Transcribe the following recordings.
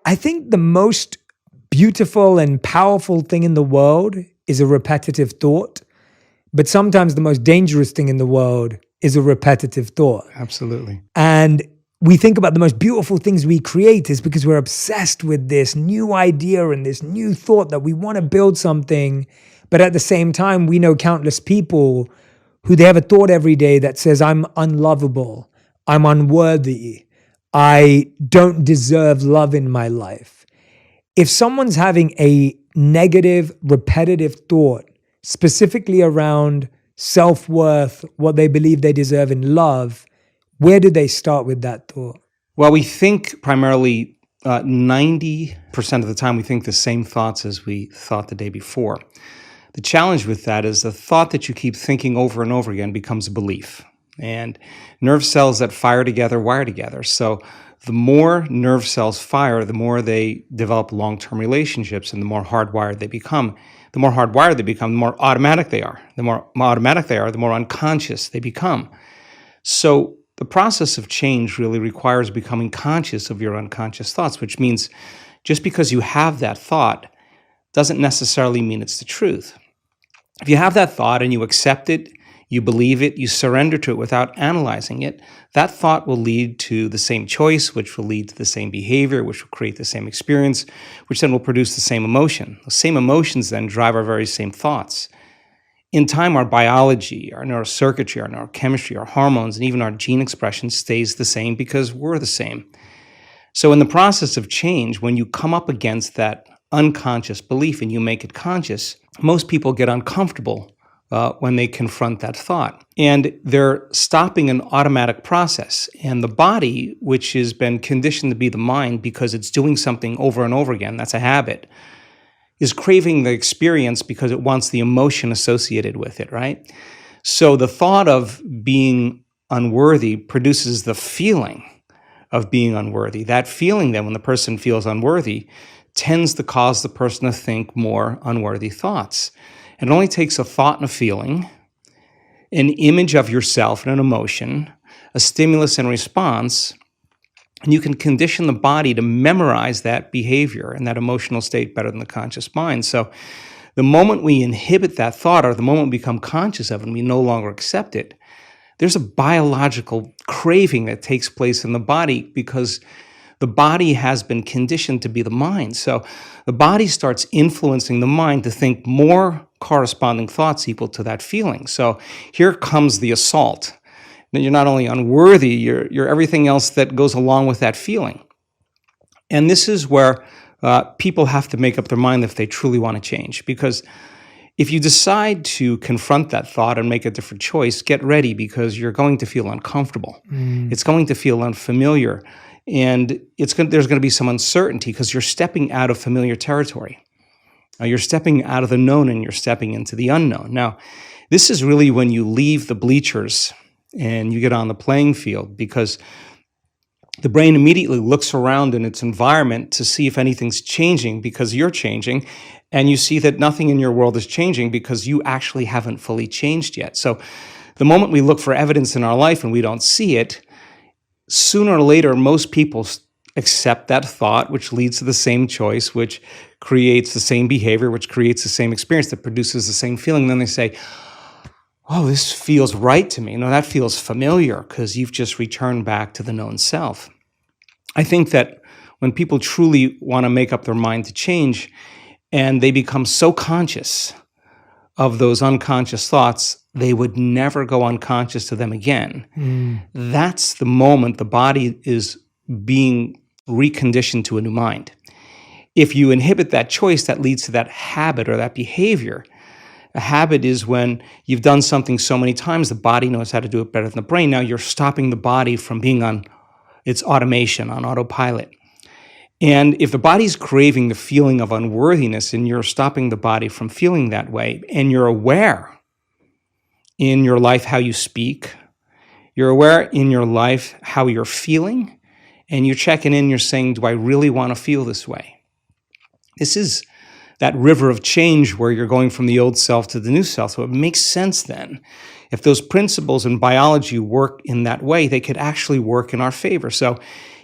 I think the most beautiful and powerful thing in the world is a repetitive thought. But sometimes the most dangerous thing in the world is a repetitive thought. Absolutely. And we think about the most beautiful things we create is because we're obsessed with this new idea and this new thought that we want to build something. But at the same time, we know countless people who they have a thought every day that says, I'm unlovable, I'm unworthy, I don't deserve love in my life. If someone's having a negative, repetitive thought, specifically around self-worth, what they believe they deserve in love, where do they start with that thought? Well, we think primarily 90% of the time we think the same thoughts as we thought the day before. The challenge with that is the thought that you keep thinking over and over again becomes a belief. And nerve cells that fire together wire together. So the more nerve cells fire, the more they develop long-term relationships and the more hardwired they become. The more hardwired they become, the more automatic they are. The more automatic they are, the more unconscious they become. So the process of change really requires becoming conscious of your unconscious thoughts, which means just because you have that thought doesn't necessarily mean it's the truth. If you have that thought and you accept it, you believe it, you surrender to it without analyzing it, that thought will lead to the same choice, which will lead to the same behavior, which will create the same experience, which then will produce the same emotion. The same emotions then drive our very same thoughts. In time, our biology, our neurocircuitry, our neurochemistry, our hormones, and even our gene expression stays the same because we're the same. So in the process of change, when you come up against that unconscious belief and you make it conscious, most people get uncomfortable when they confront that thought. And they're stopping an automatic process. And the body, which has been conditioned to be the mind because it's doing something over and over again, that's a habit, is craving the experience because it wants the emotion associated with it, right? So the thought of being unworthy produces the feeling of being unworthy. That feeling then, when the person feels unworthy, tends to cause the person to think more unworthy thoughts. It only takes a thought and a feeling, an image of yourself and an emotion, a stimulus and response, and you can condition the body to memorize that behavior and that emotional state better than the conscious mind. So the moment we inhibit that thought or the moment we become conscious of it and we no longer accept it, there's a biological craving that takes place in the body because the body has been conditioned to be the mind. So the body starts influencing the mind to think more corresponding thoughts equal to that feeling. So here comes the assault. Now, you're not only unworthy, you're everything else that goes along with that feeling. And this is where people have to make up their mind if they truly want to change. Because if you decide to confront that thought and make a different choice, get ready because you're going to feel uncomfortable. It's going to feel unfamiliar. And there's going to be some uncertainty because you're stepping out of familiar territory. You're stepping out of the known and you're stepping into the unknown. Now, this is really when you leave the bleachers and you get on the playing field because the brain immediately looks around in its environment to see if anything's changing because you're changing, and you see that nothing in your world is changing because you actually haven't fully changed yet. So the moment we look for evidence in our life and we don't see it, sooner or later, most people accept that thought, which leads to the same choice, which creates the same behavior, which creates the same experience, that produces the same feeling. Then they say, oh, this feels right to me. No, that feels familiar because you've just returned back to the known self. I think that when people truly want to make up their mind to change and they become so conscious of those unconscious thoughts, they would never go unconscious to them again. That's the moment the body is being reconditioned to a new mind. If you inhibit that choice, that leads to that habit or that behavior. A habit is when you've done something so many times, the body knows how to do it better than the brain. Now you're stopping the body from being on its automation, on autopilot. And if the body's craving the feeling of unworthiness and you're stopping the body from feeling that way, and you're aware in your life how you speak, you're aware in your life how you're feeling, and you're checking in, you're saying, do I really want to feel this way? This is that river of change where you're going from the old self to the new self. So it makes sense then. If those principles in biology work in that way, they could actually work in our favor. So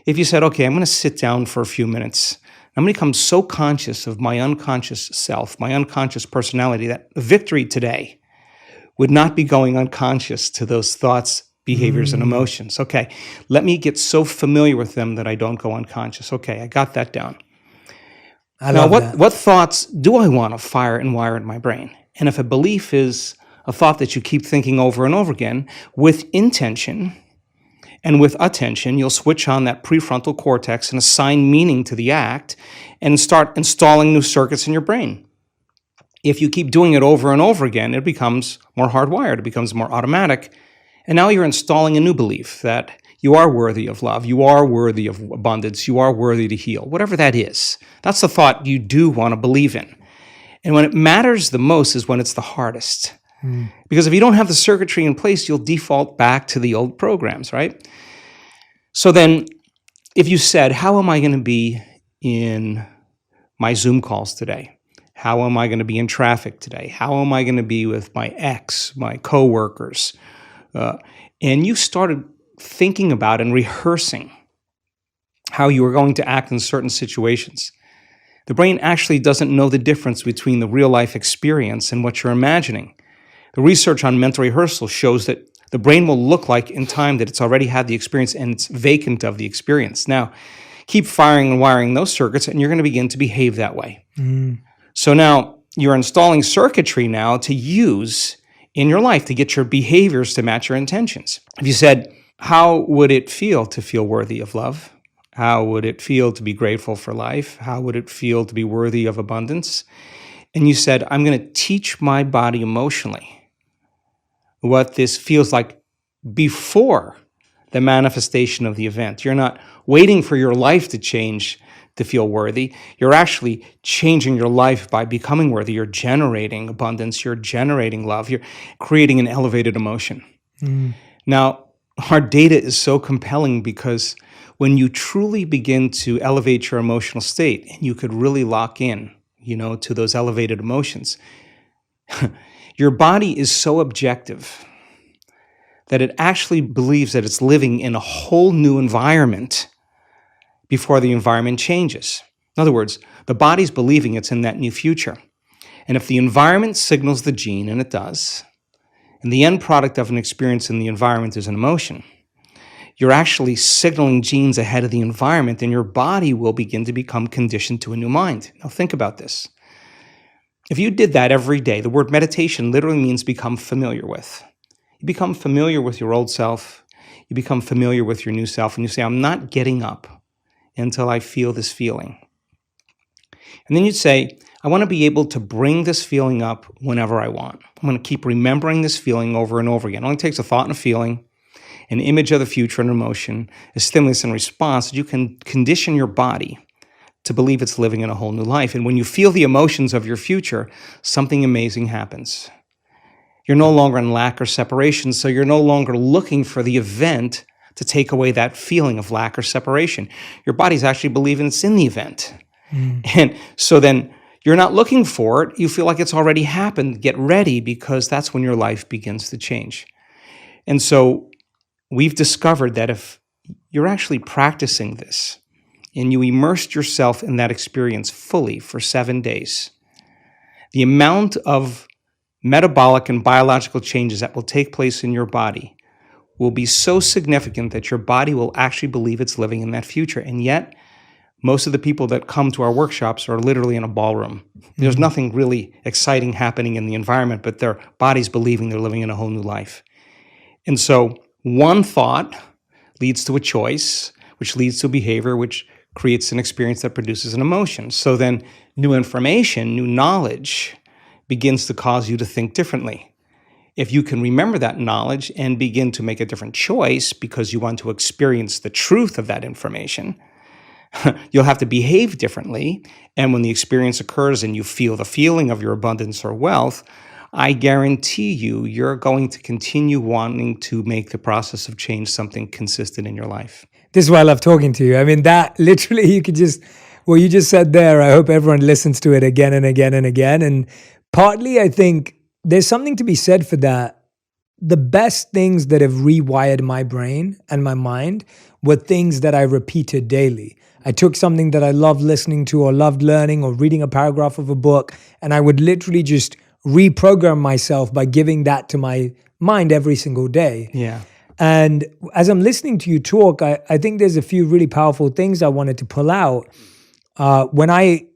if you said, okay, I'm going to sit down for a few minutes. I'm going to become so conscious of my unconscious self, my unconscious personality, that victory today would not be going unconscious to those thoughts, behaviors, and emotions. Okay, let me get so familiar with them that I don't go unconscious. Okay, I got that down. Now, what thoughts do I want to fire and wire in my brain? And if a belief is a thought that you keep thinking over and over again, with intention and with attention, you'll switch on that prefrontal cortex and assign meaning to the act and start installing new circuits in your brain. If you keep doing it over and over again, it becomes more hardwired, it becomes more automatic, and now you're installing a new belief that you are worthy of love, you are worthy of abundance, you are worthy to heal, whatever that is. That's the thought you do want to believe in. And when it matters the most is when it's the hardest. Because if you don't have the circuitry in place, you'll default back to the old programs, right? So then, if you said, how am I going to be in my Zoom calls today? How am I going to be in traffic today? How am I going to be with my ex, my coworkers? And you started thinking about and rehearsing how you were going to act in certain situations. The brain actually doesn't know the difference between the real-life experience and what you're imagining. The research on mental rehearsal shows that the brain will look like in time that it's already had the experience and it's vacant of the experience. Now, keep firing and wiring those circuits and you're going to begin to behave that way. So now you're installing circuitry now to use in your life to get your behaviors to match your intentions. If you said, how would it feel to feel worthy of love? How would it feel to be grateful for life? How would it feel to be worthy of abundance? And you said, I'm going to teach my body emotionally what this feels like before the manifestation of the event. You're not waiting for your life to change to feel worthy. You're actually changing your life by becoming worthy. You're generating abundance. You're generating love. You're creating an elevated emotion. Now, our data is so compelling because when you truly begin to elevate your emotional state and you could really lock in, to those elevated emotions, your body is so objective that it actually believes that it's living in a whole new environment before the environment changes. In other words, the body's believing it's in that new future. And if the environment signals the gene, and it does, and the end product of an experience in the environment is an emotion, you're actually signaling genes ahead of the environment, and your body will begin to become conditioned to a new mind. Now think about this. If you did that every day, the word meditation literally means become familiar with. You become familiar with your old self, you become familiar with your new self, and you say, I'm not getting up until I feel this feeling. And then you'd say, I want to be able to bring this feeling up whenever I want. I'm going to keep remembering this feeling over and over again. It only takes a thought and a feeling, an image of the future and emotion, a stimulus and response, that you can condition your body to believe it's living in a whole new life. And when you feel the emotions of your future, something amazing happens. You're no longer in lack or separation, so you're no longer looking for the event to take away that feeling of lack or separation. Your body's actually believing it's in the event. And so then you're not looking for it. You feel like it's already happened. Get ready, because that's when your life begins to change. And so we've discovered that if you're actually practicing this and you immersed yourself in that experience fully for 7 days, the amount of metabolic and biological changes that will take place in your body will be so significant that your body will actually believe it's living in that future. And yet, most of the people that come to our workshops are literally in a ballroom. There's nothing really exciting happening in the environment, but their body's believing they're living in a whole new life. And so one thought leads to a choice, which leads to a behavior, which creates an experience that produces an emotion. So then new information, new knowledge begins to cause you to think differently. If you can remember that knowledge and begin to make a different choice because you want to experience the truth of that information, you'll have to behave differently. And when the experience occurs and you feel the feeling of your abundance or wealth, I guarantee you're going to continue wanting to make the process of change something consistent in your life. This is why I love talking to you. I mean, that literally, what you just said there, I hope everyone listens to it again and again and again. And partly, I think there's something to be said for that the best things that have rewired my brain and my mind were things that I repeated daily. I took something that I loved listening to or loved learning or reading a paragraph of a book, and I would literally just reprogram myself by giving that to my mind every single day. Yeah. And as I'm listening to you talk, I think there's a few really powerful things I wanted to pull out. When I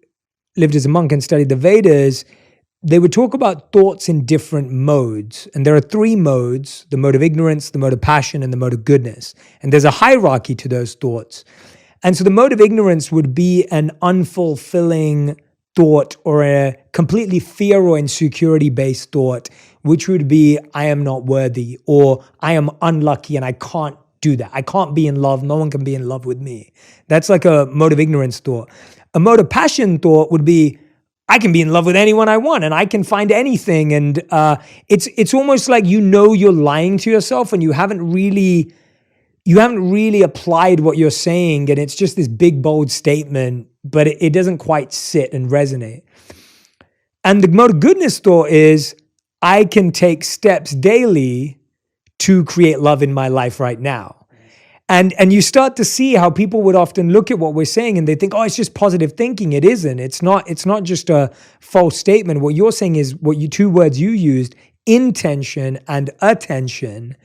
lived as a monk and studied the Vedas, they would talk about thoughts in different modes. And there are 3 modes: the mode of ignorance, the mode of passion, and the mode of goodness. And there's a hierarchy to those thoughts. And so the mode of ignorance would be an unfulfilling thought or a completely fear or insecurity-based thought, which would be, I am not worthy, or I am unlucky and I can't do that. I can't be in love. No one can be in love with me. That's like a mode of ignorance thought. A mode of passion thought would be, I can be in love with anyone I want and I can find anything. And it's almost like you're lying to yourself and you haven't really applied what you're saying, and it's just this big, bold statement, but it doesn't quite sit and resonate. And the mode of goodness thought is, I can take steps daily to create love in my life right now. And you start to see how people would often look at what we're saying and they think, oh, it's just positive thinking. It isn't. It's not just a false statement. What you're saying is 2 words you used, intention and attention.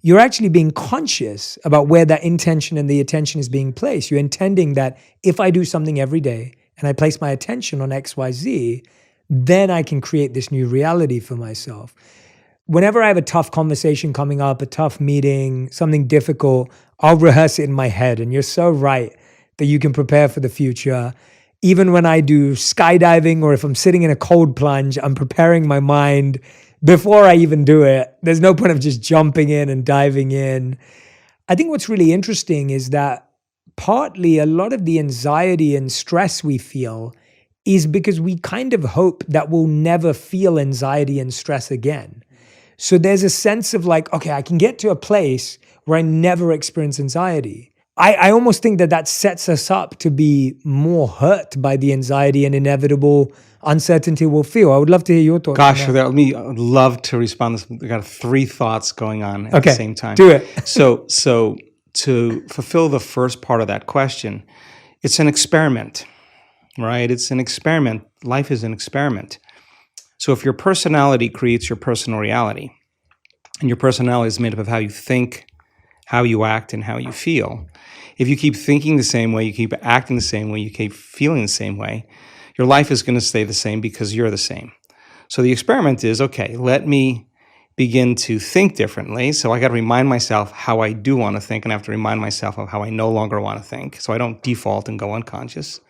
You're actually being conscious about where that intention and the attention is being placed. You're intending that if I do something every day and I place my attention on X, Y, Z, then I can create this new reality for myself. Whenever I have a tough conversation coming up, a tough meeting, something difficult, I'll rehearse it in my head. And you're so right that you can prepare for the future. Even when I do skydiving or if I'm sitting in a cold plunge, I'm preparing my mind before I even do it. There's no point of just jumping in and diving in. I think what's really interesting is that partly a lot of the anxiety and stress we feel is because we kind of hope that we'll never feel anxiety and stress again. So there's a sense of like, okay, I can get to a place where I never experience anxiety. I almost think that sets us up to be more hurt by the anxiety and inevitable uncertainty we'll feel. I would love to hear your thoughts. Gosh, I would love to respond to this. I got 3 thoughts going on at the same time. Do it. So to fulfill the first part of that question, it's an experiment, right? It's an experiment. Life is an experiment. So if your personality creates your personal reality, and your personality is made up of how you think, how you act, and how you feel, if you keep thinking the same way, you keep acting the same way, you keep feeling the same way, your life is going to stay the same because you're the same. So the experiment is, okay, let me begin to think differently. So I got to remind myself how I do want to think, and I have to remind myself of how I no longer want to think, so I don't default and go unconscious.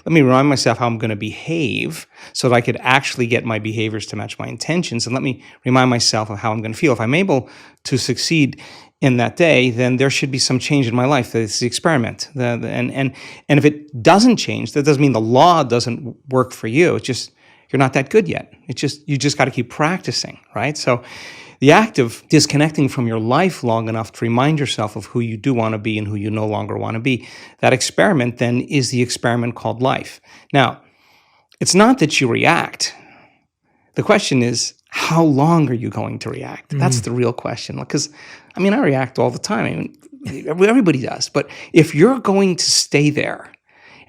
Let me remind myself how I'm going to behave so that I could actually get my behaviors to match my intentions. And let me remind myself of how I'm going to feel. If I'm able to succeed in that day, then there should be some change in my life. It's the experiment. And if it doesn't change, that doesn't mean the law doesn't work for you. It's just you're not that good yet. You just got to keep practicing, right? So the act of disconnecting from your life long enough to remind yourself of who you do want to be and who you no longer want to be, that experiment then is the experiment called life. Now, it's not that you react. The question is, how long are you going to react? That's the real question. Because, I react all the time. Everybody does. But if you're going to stay there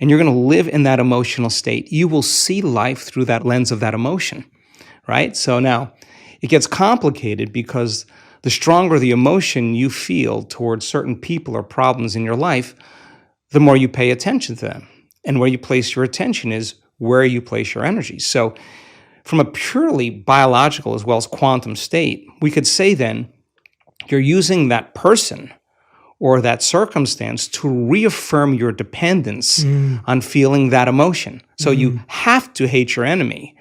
and you're going to live in that emotional state, you will see life through that lens of that emotion, right? So now, it gets complicated because the stronger the emotion you feel towards certain people or problems in your life, the more you pay attention to them. And where you place your attention is where you place your energy. So from a purely biological as well as quantum state, we could say then you're using that person or that circumstance to reaffirm your dependence on feeling that emotion. So you have to hate your enemy.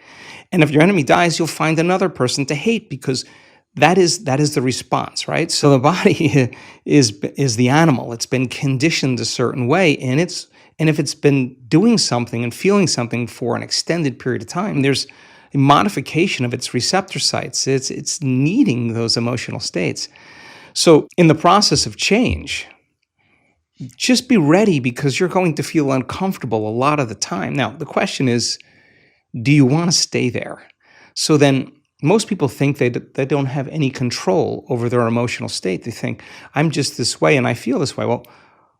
And if your enemy dies, you'll find another person to hate because that is the response, right? So the body is the animal. It's been conditioned a certain way, and if it's been doing something and feeling something for an extended period of time, there's a modification of its receptor sites. It's needing those emotional states. So in the process of change, just be ready because you're going to feel uncomfortable a lot of the time. Now, the question is, do you want to stay there? So then Most people think they don't have any control over their emotional state. They think, I'm just this way and I feel this way. Well,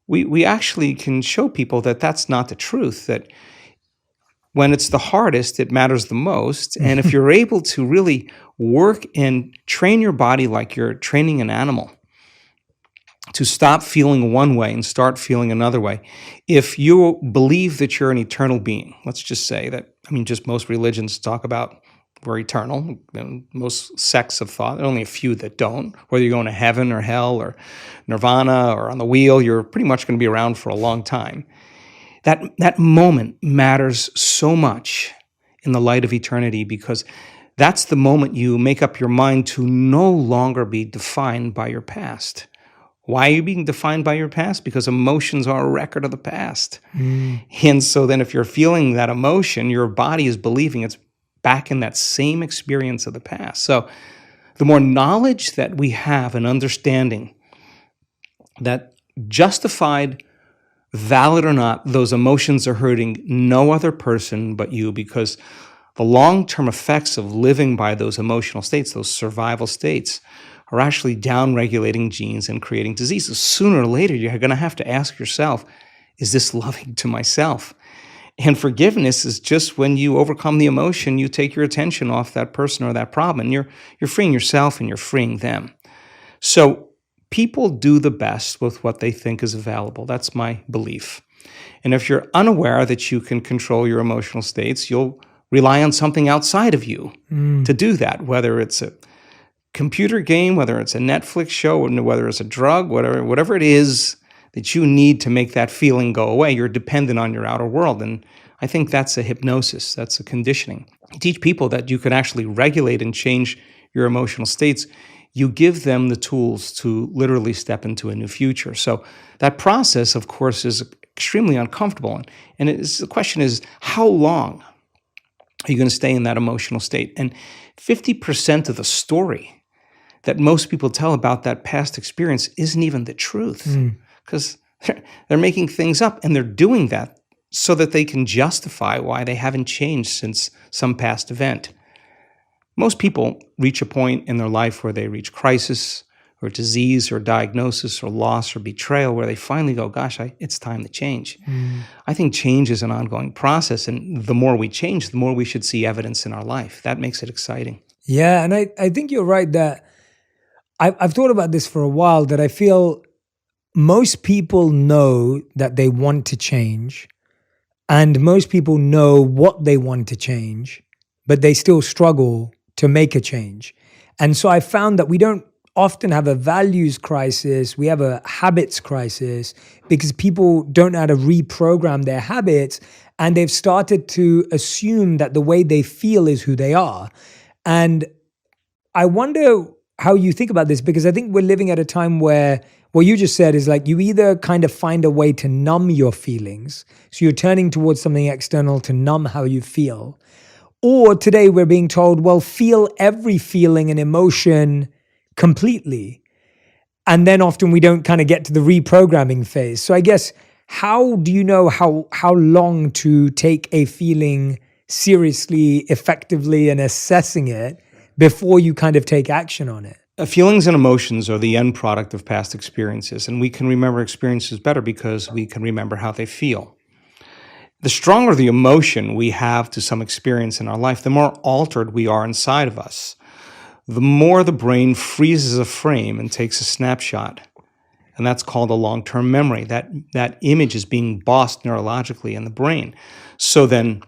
we actually can show people that that's not the truth, that when it's the hardest, it matters the most. And if you're able to really work and train your body like you're training an animal to stop feeling one way and start feeling another way, if you believe that you're an eternal being, let's just say that, just most religions talk about we're eternal. Most sects of thought, there are only a few that don't. Whether you're going to heaven or hell or nirvana or on the wheel, you're pretty much going to be around for a long time. That moment matters so much in the light of eternity, because that's the moment you make up your mind to no longer be defined by your past. Why are you being defined by your past? Because emotions are a record of the past. And so then if you're feeling that emotion, your body is believing it's back in that same experience of the past. So the more knowledge that we have and understanding that justified, valid or not, those emotions are hurting no other person but you, because the long-term effects of living by those emotional states, those survival states, are actually down-regulating genes and creating diseases. Sooner or later, you're going to have to ask yourself, is this loving to myself? And forgiveness is just when you overcome the emotion, you take your attention off that person or that problem, and you're freeing yourself and you're freeing them. So people do the best with what they think is available. That's my belief. And if you're unaware that you can control your emotional states, you'll rely on something outside of you to do that, whether it's a computer game, whether it's a Netflix show, whether it's a drug, whatever it is that you need to make that feeling go away. You're dependent on your outer world. And I think that's a hypnosis. That's a conditioning. You teach people that you can actually regulate and change your emotional states. You give them the tools to literally step into a new future. So that process, of course, is extremely uncomfortable. And the question is, how long are you going to stay in that emotional state? And 50% of the story that most people tell about that past experience isn't even the truth. Because they're making things up, and they're doing that so that they can justify why they haven't changed since some past event. Most people reach a point in their life where they reach crisis or disease or diagnosis or loss or betrayal, where they finally go, gosh, it's time to change. I think change is an ongoing process, and the more we change, the more we should see evidence in our life. That makes it exciting. Yeah, and I think you're right that I've thought about this for a while, that I feel most people know that they want to change, and most people know what they want to change, but they still struggle to make a change. And so I found that we don't often have a values crisis, we have a habits crisis, because people don't know how to reprogram their habits, and they've started to assume that the way they feel is who they are. And I wonder how you think about this, because I think we're living at a time where what you just said is like you either kind of find a way to numb your feelings, so you're turning towards something external to numb how you feel, or today we're being told, well, feel every feeling and emotion completely. And then often we don't kind of get to the reprogramming phase. So I guess, how do you know how long to take a feeling seriously, effectively, and assessing it before you kind of take action on it? Feelings and emotions are the end product of past experiences, and we can remember experiences better because we can remember how they feel. The stronger the emotion we have to some experience in our life, the more altered we are inside of us. The more the brain freezes a frame and takes a snapshot, and that's called a long-term memory. That image is being bossed neurologically in the brain. So then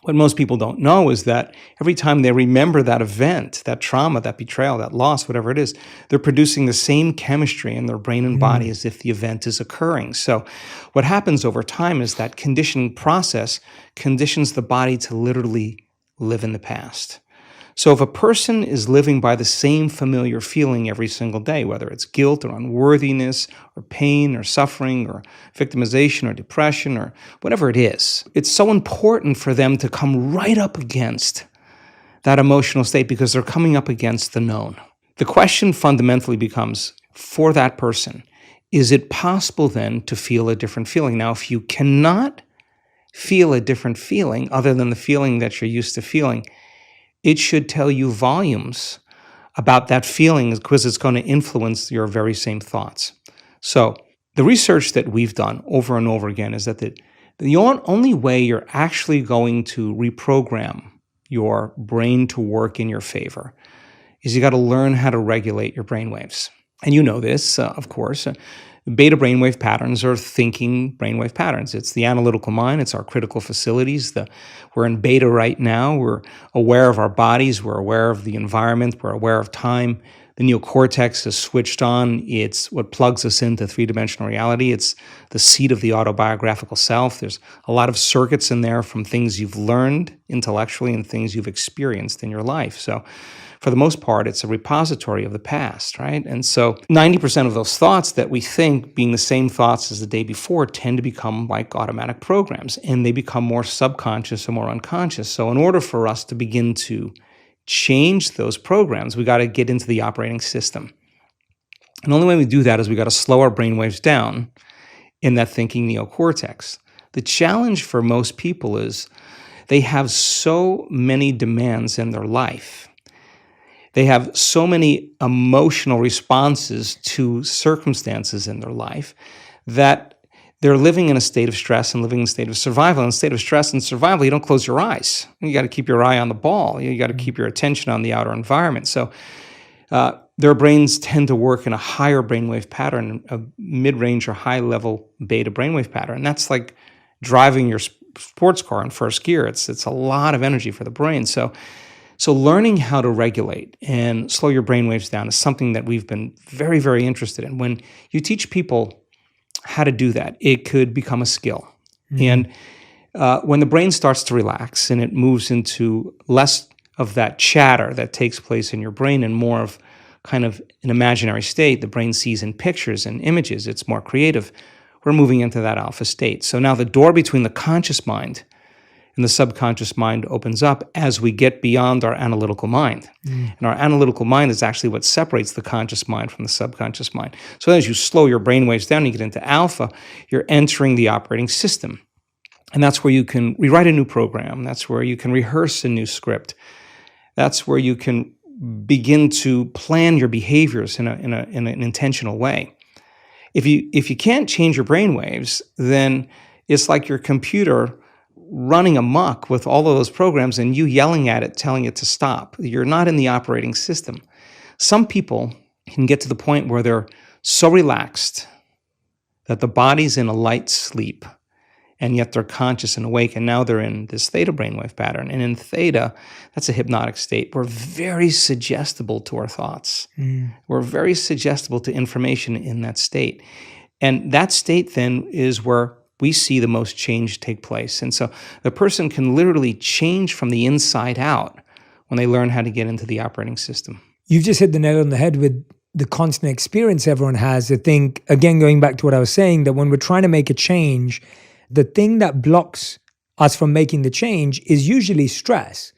what most people don't know is that every time they remember that event, that trauma, that betrayal, that loss, whatever it is, they're producing the same chemistry in their brain and body as if the event is occurring. So what happens over time is that conditioning process conditions the body to literally live in the past. So if a person is living by the same familiar feeling every single day, whether it's guilt or unworthiness or pain or suffering or victimization or depression or whatever it is, it's so important for them to come right up against that emotional state, because they're coming up against the known. The question fundamentally becomes, for that person, is it possible then to feel a different feeling? Now, if you cannot feel a different feeling other than the feeling that you're used to feeling, it should tell you volumes about that feeling because it's going to influence your very same thoughts. So the research that we've done over and over again is that the only way you're actually going to reprogram your brain to work in your favor is you got to learn how to regulate your brainwaves. And you know this, of course. Beta brainwave patterns are thinking brainwave patterns. It's the analytical mind. It's our critical facilities. We're in beta right now. We're aware of our bodies. We're aware of the environment. We're aware of time. The neocortex is switched on. It's what plugs us into three-dimensional reality. It's the seat of the autobiographical self. There's a lot of circuits in there from things you've learned intellectually and things you've experienced in your life. So for the most part, it's a repository of the past, right? And so 90% of those thoughts that we think being the same thoughts as the day before tend to become like automatic programs, and they become more subconscious or more unconscious. So in order for us to begin to change those programs, we got to get into the operating system. And the only way we do that is we got to slow our brainwaves down in that thinking neocortex. The challenge for most people is they have so many demands in their life. They have so many emotional responses to circumstances in their life that they're living in a state of stress and living in a state of survival. In a state of stress and survival, you don't close your eyes. You got to keep your eye on the ball. You got to keep your attention on the outer environment. So their brains tend to work in a higher brainwave pattern, a mid-range or high-level beta brainwave pattern. And that's like driving your sports car in first gear. It's a lot of energy for the brain. So learning how to regulate and slow your brainwaves down is something that we've been very, very interested in. When you teach people how to do that, it could become a skill. Mm-hmm. And when the brain starts to relax and it moves into less of that chatter that takes place in your brain and more of kind of an imaginary state, the brain sees in pictures and images, it's more creative, we're moving into that alpha state. So now the door between the conscious mind and the subconscious mind opens up as we get beyond our analytical mind. And our analytical mind is actually what separates the conscious mind from the subconscious mind. So as you slow your brainwaves down and you get into alpha, you're entering the operating system. And that's where you can rewrite a new program. That's where you can rehearse a new script. That's where you can begin to plan your behaviors in an intentional way. If you can't change your brainwaves, then it's like your computer running amok with all of those programs and you yelling at it, telling it to stop. You're not in the operating system. Some people can get to the point where they're so relaxed that the body's in a light sleep, and yet they're conscious and awake, and now they're in this theta brainwave pattern. And in theta, that's a hypnotic state. We're very suggestible to our thoughts. We're very suggestible to information in that state. And that state then is where we see the most change take place. And so the person can literally change from the inside out when they learn how to get into the operating system. You've just hit the nail on the head with the constant experience everyone has. I think, again, going back to what I was saying, that when we're trying to make a change, the thing that blocks us from making the change is usually stress.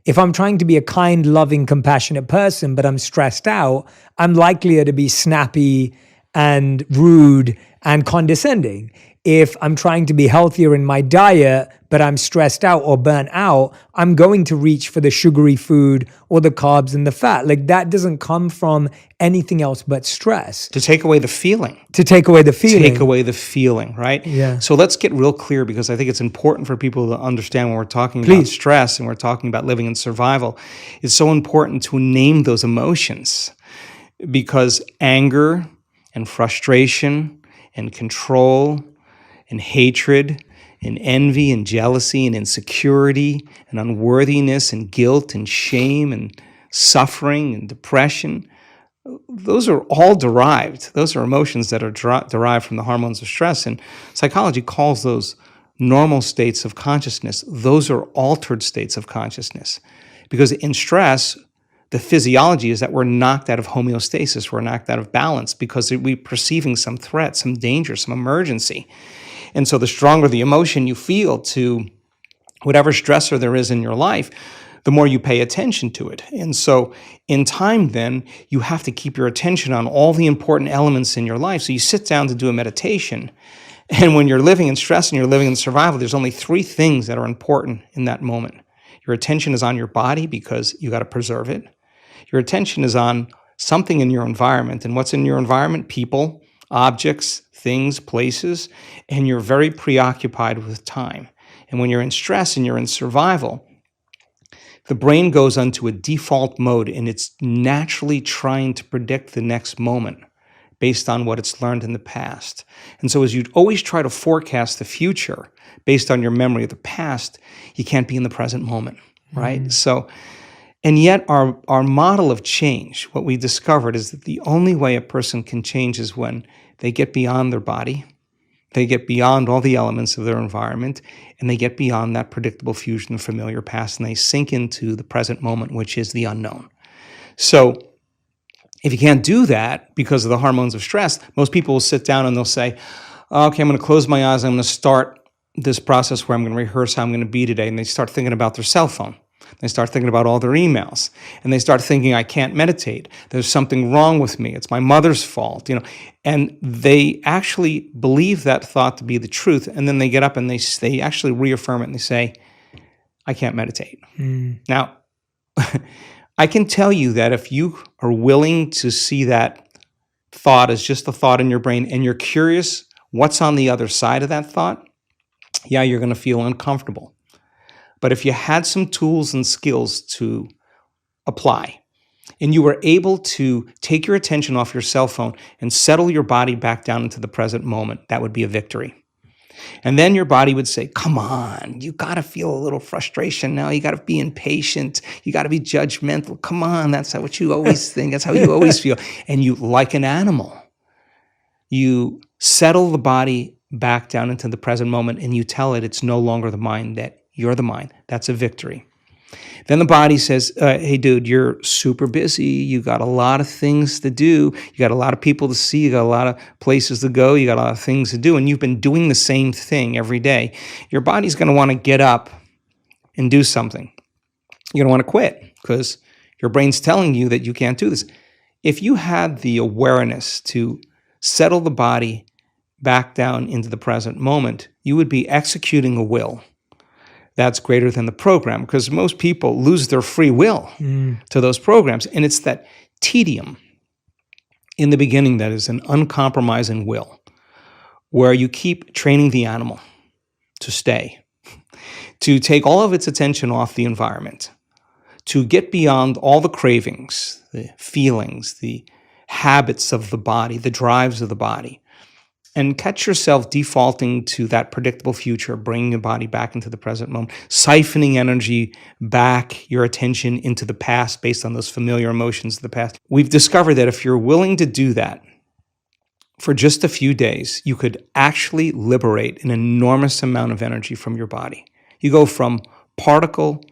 If I'm trying to be a kind, loving, compassionate person, but I'm stressed out, I'm likelier to be snappy and rude and condescending. If I'm trying to be healthier in my diet, but I'm stressed out or burnt out, I'm going to reach for the sugary food or the carbs and the fat. Like, that doesn't come from anything else but stress. To take away the feeling. Take away the feeling, right? Yeah. So let's get real clear, because I think it's important for people to understand when we're talking about stress and we're talking about living in survival. It's so important to name those emotions, because anger and frustration and control and hatred and envy and jealousy and insecurity and unworthiness and guilt and shame and suffering and depression, those are all derived. Those are emotions that are derived from the hormones of stress. And psychology calls those normal states of consciousness. Those are altered states of consciousness. Because in stress, the physiology is that we're knocked out of homeostasis. We're knocked out of balance because we're perceiving some threat, some danger, some emergency. And so the stronger the emotion you feel to whatever stressor there is in your life, the more you pay attention to it. And so in time then, you have to keep your attention on all the important elements in your life. So you sit down to do a meditation. And when you're living in stress and you're living in survival, there's only 3 things that are important in that moment. Your attention is on your body because you got to preserve it. Your attention is on something in your environment. And what's in your environment? People, objects, things, places. And you're very preoccupied with time. And when you're in stress and you're in survival, the brain goes onto a default mode and it's naturally trying to predict the next moment based on what it's learned in the past. And so as you always try to forecast the future based on your memory of the past, you can't be in the present moment, right? So, and yet our model of change, what we discovered is that the only way a person can change is when they get beyond their body, they get beyond all the elements of their environment, and they get beyond that predictable fusion of familiar past, and they sink into the present moment, which is the unknown. So if you can't do that because of the hormones of stress, most people will sit down and they'll say, okay, I'm going to close my eyes. I'm going to start this process where I'm going to rehearse how I'm going to be today. And they start thinking about their cell phone. They start thinking about all their emails. And they start thinking, I can't meditate. There's something wrong with me. It's my mother's fault. And they actually believe that thought to be the truth. And then they get up and they actually reaffirm it and they say, I can't meditate. Now, I can tell you that if you are willing to see that thought as just a thought in your brain and you're curious what's on the other side of that thought, yeah, you're going to feel uncomfortable. But if you had some tools and skills to apply and you were able to take your attention off your cell phone and settle your body back down into the present moment, that would be a victory. And then your body would say, come on, you got to feel a little frustration now. You got to be impatient. You got to be judgmental. Come on, that's what you always think. That's how you always feel. And you, like an animal, you settle the body back down into the present moment and you tell it it's no longer the mind, that you're the mind. That's a victory. Then the body says, hey, dude, you're super busy. You got a lot of things to do. You got a lot of people to see. You got a lot of places to go. You got a lot of things to do. And you've been doing the same thing every day. Your body's going to want to get up and do something. You're going to want to quit because your brain's telling you that you can't do this. If you had the awareness to settle the body back down into the present moment, you would be executing a will that's greater than the program, because most people lose their free will to those programs. And it's that tedium in the beginning that is an uncompromising will, where you keep training the animal to stay, to take all of its attention off the environment, to get beyond all the cravings, the feelings, the habits of the body, the drives of the body, and catch yourself defaulting to that predictable future, bringing your body back into the present moment, siphoning energy back, your attention into the past based on those familiar emotions of the past. We've discovered that if you're willing to do that for just a few days, you could actually liberate an enormous amount of energy from your body. You go from particle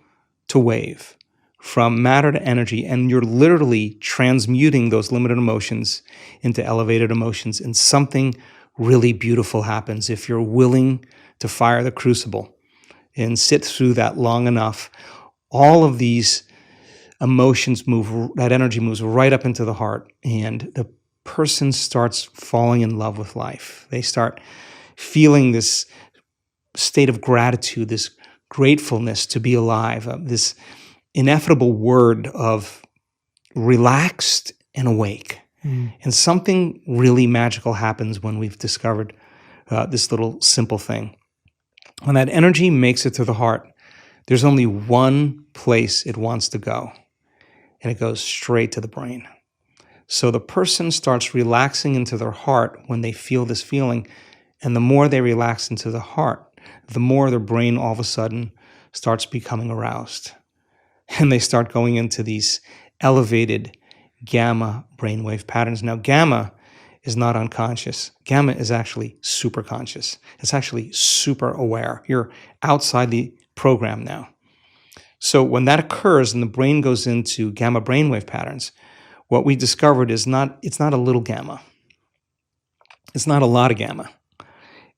to wave, from matter to energy, and you're literally transmuting those limited emotions into elevated emotions, and something really beautiful happens if you're willing to fire the crucible and sit through that long enough. All of these emotions move, that energy moves right up into the heart, and the person starts falling in love with life. They start feeling this state of gratitude, this gratefulness to be alive, this ineffable word of relaxed and awake. And something really magical happens when we've discovered this little simple thing. When that energy makes it to the heart, there's only one place it wants to go, and it goes straight to the brain. So the person starts relaxing into their heart when they feel this feeling, and the more they relax into the heart, the more their brain all of a sudden starts becoming aroused. And they start going into these elevated gamma brainwave patterns. Now, gamma is not unconscious. Gamma is actually super conscious. It's actually super aware. You're outside the program now. So when that occurs and the brain goes into gamma brainwave patterns, what we discovered is it's not a little gamma. It's not a lot of gamma.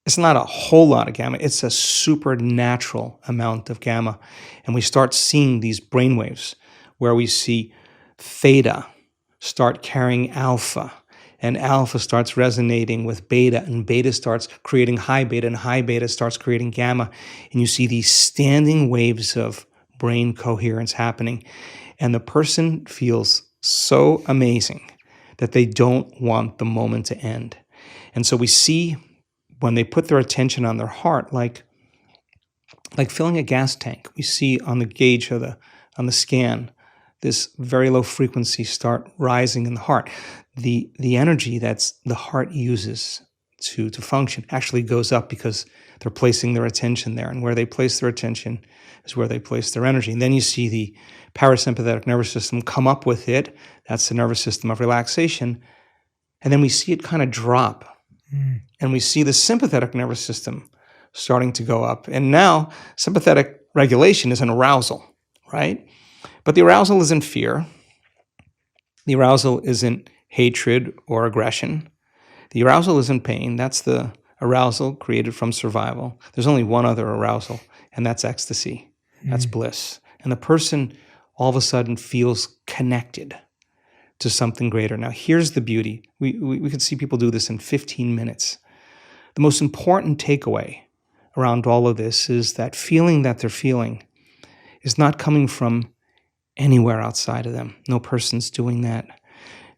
It's not a whole lot of gamma. It's a supernatural amount of gamma. And we start seeing these brainwaves where we see theta start carrying alpha, and alpha starts resonating with beta, and beta starts creating high beta, and high beta starts creating gamma. And you see these standing waves of brain coherence happening. And the person feels so amazing that they don't want the moment to end. And so we see when they put their attention on their heart, like filling a gas tank, we see on the gauge of on the scan, this very low frequency start rising in the heart. The energy that's the heart uses to function actually goes up because they're placing their attention there. And where they place their attention is where they place their energy. And then you see the parasympathetic nervous system come up with it. That's the nervous system of relaxation. And then we see it kind of drop. And we see the sympathetic nervous system starting to go up. And now sympathetic regulation is an arousal, right? But the arousal isn't fear. The arousal isn't hatred or aggression. The arousal isn't pain. That's the arousal created from survival. There's only one other arousal, and that's ecstasy. That's bliss. And the person all of a sudden feels connected to something greater. Now, here's the beauty. We could see people do this in 15 minutes. The most important takeaway around all of this is that feeling that they're feeling is not coming from anywhere outside of them. No person's doing that.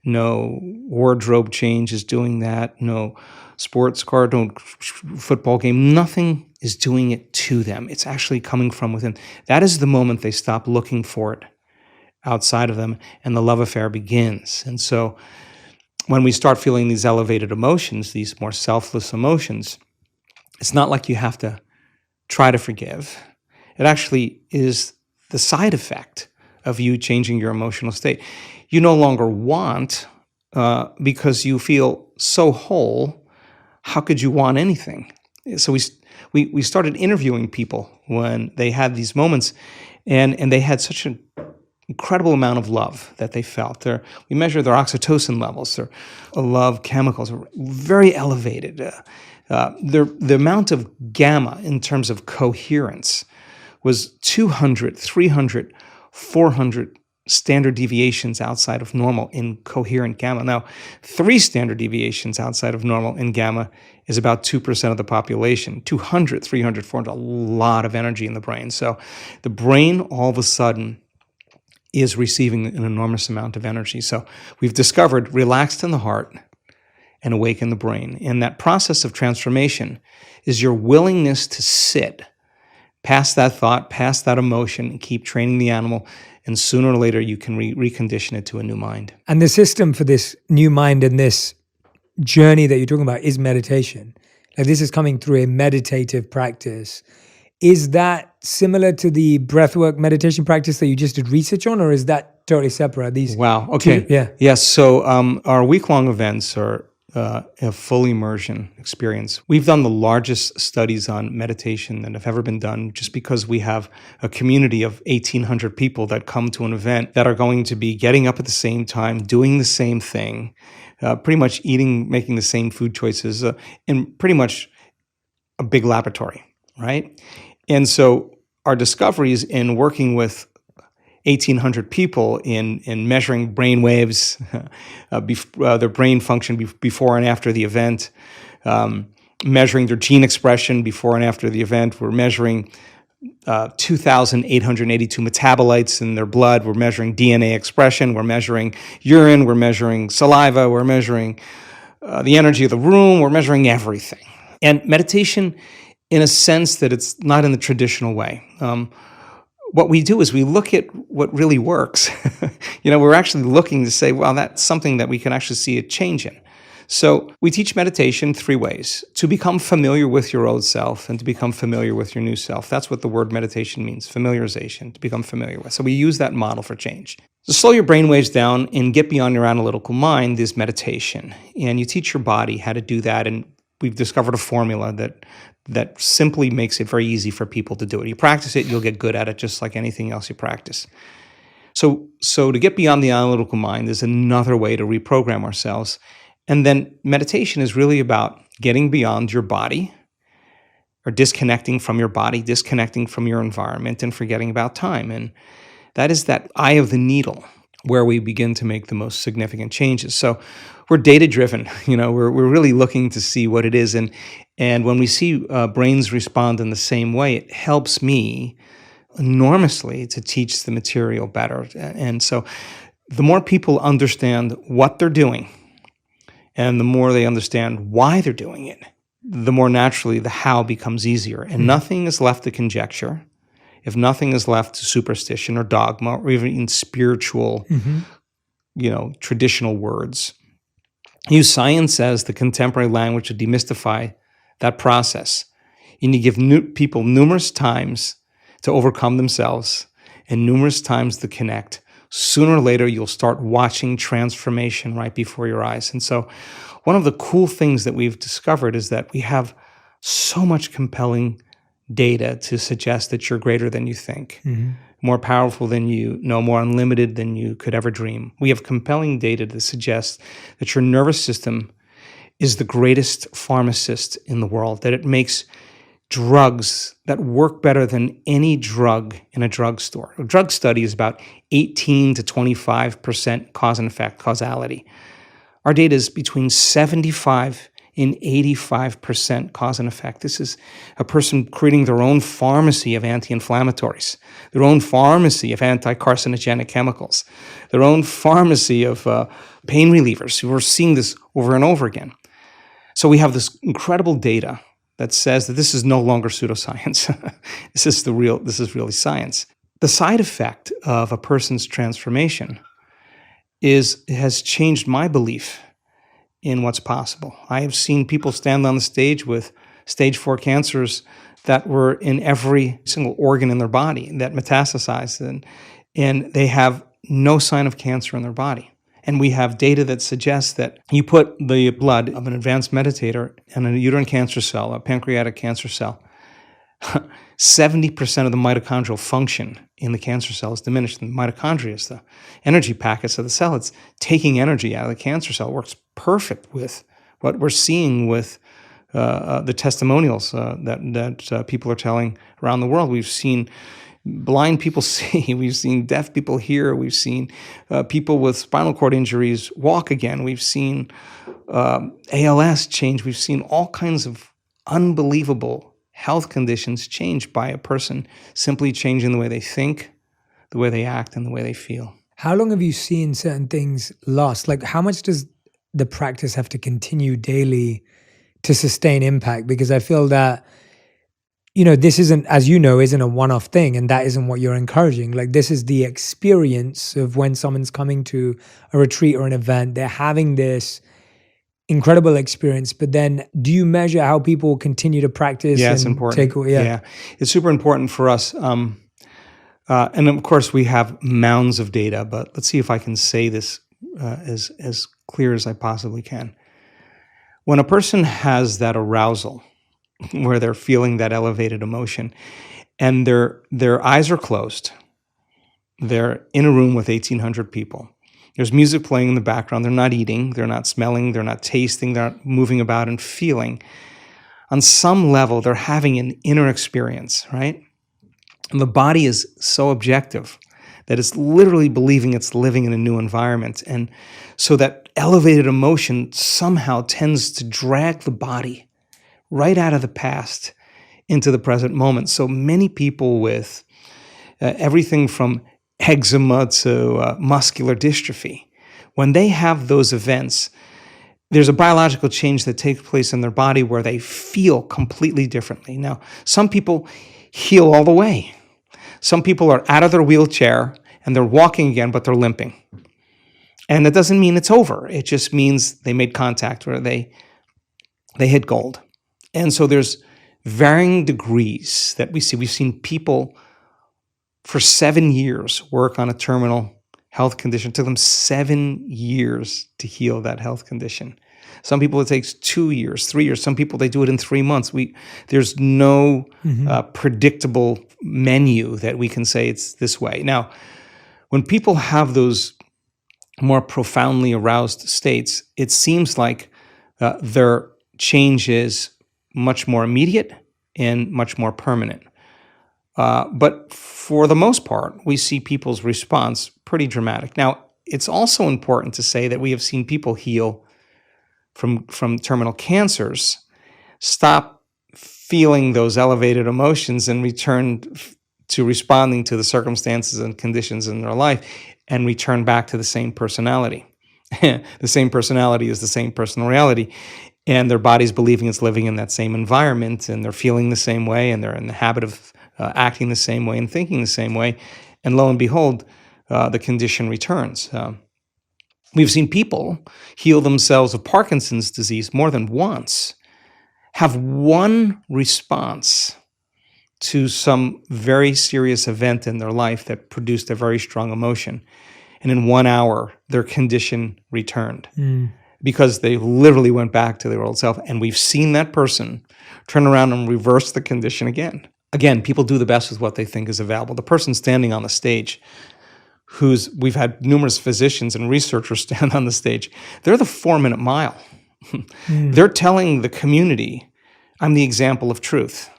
No wardrobe change is doing that. No sports car, no football game. Nothing is doing it to them. It's actually coming from within. That is the moment they stop looking for it outside of them, and the love affair begins. And so when we start feeling these elevated emotions, these more selfless emotions, it's not like you have to try to forgive. It actually is the side effect of you changing your emotional state. You no longer want because you feel so whole. How could you want anything? So we started interviewing people when they had these moments, and they had such an incredible amount of love that they felt. We measured their oxytocin levels, their love chemicals are very elevated. The amount of gamma in terms of coherence was 200, 300, 400 standard deviations outside of normal in coherent gamma. Now, 3 standard deviations outside of normal in gamma is about 2% of the population. 200, 300, 400, a lot of energy in the brain. So the brain all of a sudden is receiving an enormous amount of energy. So we've discovered relaxed in the heart and awake in the brain. And that process of transformation is your willingness to sit past that thought, past that emotion, and keep training the animal. And sooner or later, you can recondition it to a new mind. And the system for this new mind and this journey that you're talking about is meditation. Like, this is coming through a meditative practice. Is that similar to the breathwork meditation practice that you just did research on, or is that totally separate? Wow. Okay. Yeah. Yes. So our week-long events are a full immersion experience. We've done the largest studies on meditation that have ever been done, just because we have a community of 1,800 people that come to an event that are going to be getting up at the same time, doing the same thing, pretty much making the same food choices, in pretty much a big laboratory, right? And so our discoveries in working with 1,800 people in measuring brain waves, their brain function before and after the event, measuring their gene expression before and after the event. We're measuring 2,882 metabolites in their blood. We're measuring DNA expression. We're measuring urine. We're measuring saliva. We're measuring the energy of the room. We're measuring everything. And meditation, in a sense that it's not in the traditional way. What we do is we look at what really works. We're actually looking to say, well, that's something that we can actually see a change in. So we teach meditation 3 ways: to become familiar with your old self and to become familiar with your new self. That's what the word meditation means, familiarization, to become familiar with. So we use that model for change. To slow your brainwaves down and get beyond your analytical mind is meditation. And you teach your body how to do that. And we've discovered a formula that simply makes it very easy for people to do it. You practice it, you'll get good at it, just like anything else you practice. So to get beyond the analytical mind is another way to reprogram ourselves. And then meditation is really about getting beyond your body, or disconnecting from your body, disconnecting from your environment, and forgetting about time. And that is that eye of the needle where we begin to make the most significant changes. So we're data-driven. We're really looking to see what it is. And when we see brains respond in the same way, it helps me enormously to teach the material better. And so the more people understand what they're doing and the more they understand why they're doing it, the more naturally the how becomes easier. And nothing is left to conjecture. If nothing is left to superstition or dogma or even spiritual, traditional words, use science as the contemporary language to demystify that process. And you give people numerous times to overcome themselves and numerous times to connect. Sooner or later, you'll start watching transformation right before your eyes. And so one of the cool things that we've discovered is that we have so much compelling data to suggest that you're greater than you think, more powerful than you know, more unlimited than you could ever dream. We have compelling data to suggest that your nervous system is the greatest pharmacist in the world, that it makes drugs that work better than any drug in a drugstore. A drug study is about 18 to 25% cause and effect, causality. Our data is between 75 and 85% cause and effect. This is a person creating their own pharmacy of anti-inflammatories, their own pharmacy of anti-carcinogenic chemicals, their own pharmacy of pain relievers. We're seeing this over and over again. So we have this incredible data that says that this is no longer pseudoscience. This is really science. The side effect of a person's transformation has changed my belief in what's possible. I have seen people stand on the stage with stage 4 cancers that were in every single organ in their body that metastasized, and they have no sign of cancer in their body. And we have data that suggests that you put the blood of an advanced meditator and a uterine cancer cell, a pancreatic cancer cell, 70% of the mitochondrial function in the cancer cell is diminished. And the mitochondria is the energy packets of the cell. It's taking energy out of the cancer cell. It works perfect with what we're seeing with the testimonials that people are telling around the world. We've seen blind people see, we've seen deaf people hear, we've seen people with spinal cord injuries walk again, we've seen ALS change, we've seen all kinds of unbelievable health conditions changed by a person simply changing the way they think, the way they act, and the way they feel. How long have you seen certain things last? Like, how much does the practice have to continue daily to sustain impact? Because I feel that, this isn't, as you know, isn't a one-off thing, and that isn't what you're encouraging. Like, this is the experience of when someone's coming to a retreat or an event, they're having this incredible experience, but then do you measure how people continue to practice? Yeah, it's important. Yeah, it's super important for us. And of course, we have mounds of data, but let's see if I can say this as clear as I possibly can. When a person has that arousal, where they're feeling that elevated emotion, and their eyes are closed, they're in a room with 1,800 people. There's music playing in the background. They're not eating, they're not smelling, they're not tasting, they're not moving about and feeling. On some level, they're having an inner experience, right? And the body is so objective that it's literally believing it's living in a new environment. And so that elevated emotion somehow tends to drag the body right out of the past into the present moment. So many people with everything from eczema to muscular dystrophy, when they have those events, there's a biological change that takes place in their body where they feel completely differently. Now, some people heal all the way. Some people are out of their wheelchair and they're walking again, but they're limping. And that doesn't mean it's over. It just means they made contact or they hit gold. And so there's varying degrees that we see. We've seen people for 7 years work on a terminal health condition. It took them 7 years to heal that health condition. Some people it takes 2 years, 3 years. Some people they do it in 3 months. There's no predictable menu that we can say it's this way. Now, when people have those more profoundly aroused states, it seems like their change is much more immediate and much more permanent. But for the most part, we see people's response pretty dramatic. Now, it's also important to say that we have seen people heal from terminal cancers, stop feeling those elevated emotions and return to responding to the circumstances and conditions in their life and return back to the same personality. The same personality is the same personal reality, and their body's believing it's living in that same environment, and they're feeling the same way, and they're in the habit of acting the same way and thinking the same way, and lo and behold, the condition returns. We've seen people heal themselves of Parkinson's disease more than once, have one response to some very serious event in their life that produced a very strong emotion, and in 1 hour, their condition returned because they literally went back to their old self. And we've seen that person turn around and reverse the condition again. Again, people do the best with what they think is available. The person standing on the stage, we've had numerous physicians and researchers stand on the stage, they're the 4-minute mile. They're telling the community, I'm the example of truth.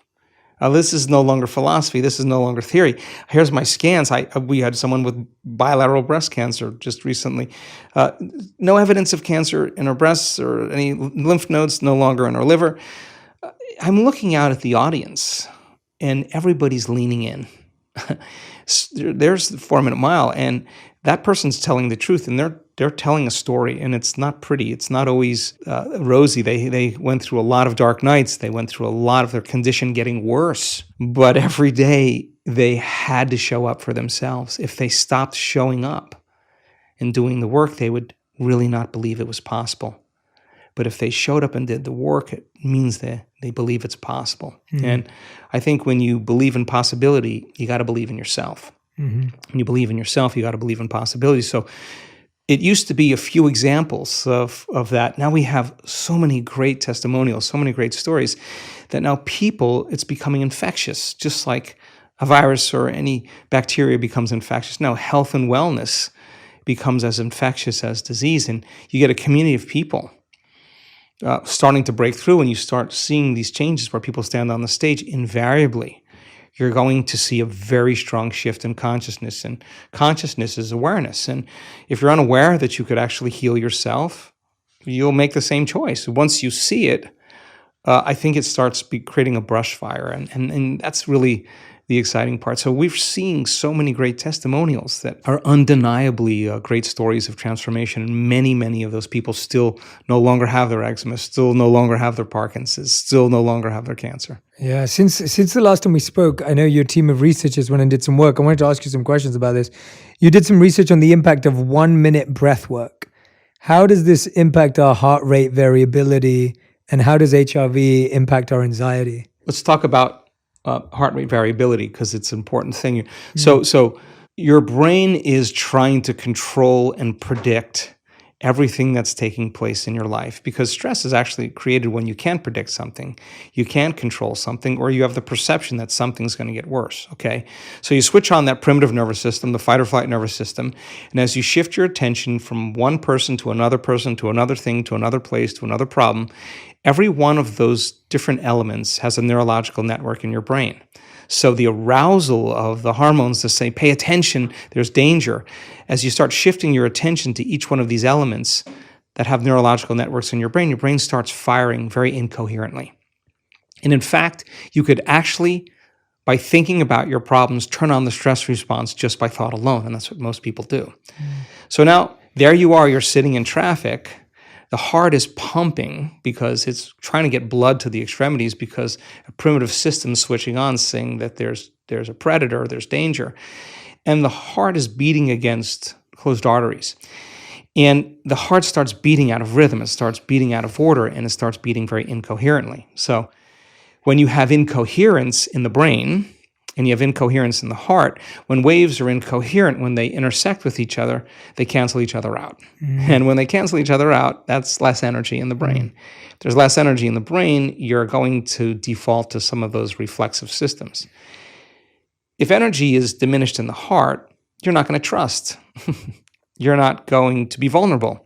This is no longer philosophy. This is no longer theory. Here's my scans. We had someone with bilateral breast cancer just recently. No evidence of cancer in her breasts or any lymph nodes, no longer in her liver. I'm looking out at the audience, and everybody's leaning in. There's the 4-minute mile, and that person's telling the truth, and they're telling a story, and it's not pretty. It's not always rosy. They went through a lot of dark nights. They went through a lot of their condition getting worse. But every day they had to show up for themselves. If they stopped showing up and doing the work, they would really not believe it was possible. But if they showed up and did the work, it means that they believe it's possible. And I think when you believe in possibility, you got to believe in yourself. When you believe in yourself, you got to believe in possibility. So it used to be a few examples of that. Now we have so many great testimonials, so many great stories that now it's becoming infectious, just like a virus or any bacteria becomes infectious. Now health and wellness becomes as infectious as disease, and you get a community of people starting to break through, and you start seeing these changes where people stand on the stage. Invariably, you're going to see a very strong shift in consciousness, and consciousness is awareness. And if you're unaware that you could actually heal yourself, you'll make the same choice. Once you see it, I think it starts creating a brush fire, and that's really the exciting part. So we're seeing so many great testimonials that are undeniably great stories of transformation. And many of those people still no longer have their eczema, still no longer have their Parkinson's, still no longer have their cancer. Yeah, since the last time we spoke, I know your team of researchers went and did some work. I wanted to ask you some questions about this. You did some research on the impact of 1-minute breath work. How does this impact our heart rate variability, and how does HRV impact our anxiety? Let's talk about heart rate variability, because it's an important thing. So your brain is trying to control and predict everything that's taking place in your life, because stress is actually created when you can't predict something, you can't control something, or you have the perception that something's going to get worse, okay? So you switch on that primitive nervous system, the fight or flight nervous system, and as you shift your attention from one person to another thing, to another place, to another problem, every one of those different elements has a neurological network in your brain. So the arousal of the hormones to say, pay attention, there's danger. As you start shifting your attention to each one of these elements that have neurological networks in your brain starts firing very incoherently. And in fact, you could actually, by thinking about your problems, turn on the stress response just by thought alone. And that's what most people do. So now there you are, you're sitting in traffic. The heart is pumping because it's trying to get blood to the extremities, because a primitive system is switching on, saying that there's a predator, there's danger. And the heart is beating against closed arteries. And the heart starts beating out of rhythm, it starts beating out of order, and it starts beating very incoherently. So when you have incoherence in the brain, and you have incoherence in the heart, when waves are incoherent, when they intersect with each other, they cancel each other out. And when they cancel each other out, that's less energy in the brain. If there's less energy in the brain, you're going to default to some of those reflexive systems. If energy is diminished in the heart, you're not going to trust. You're not going to be vulnerable.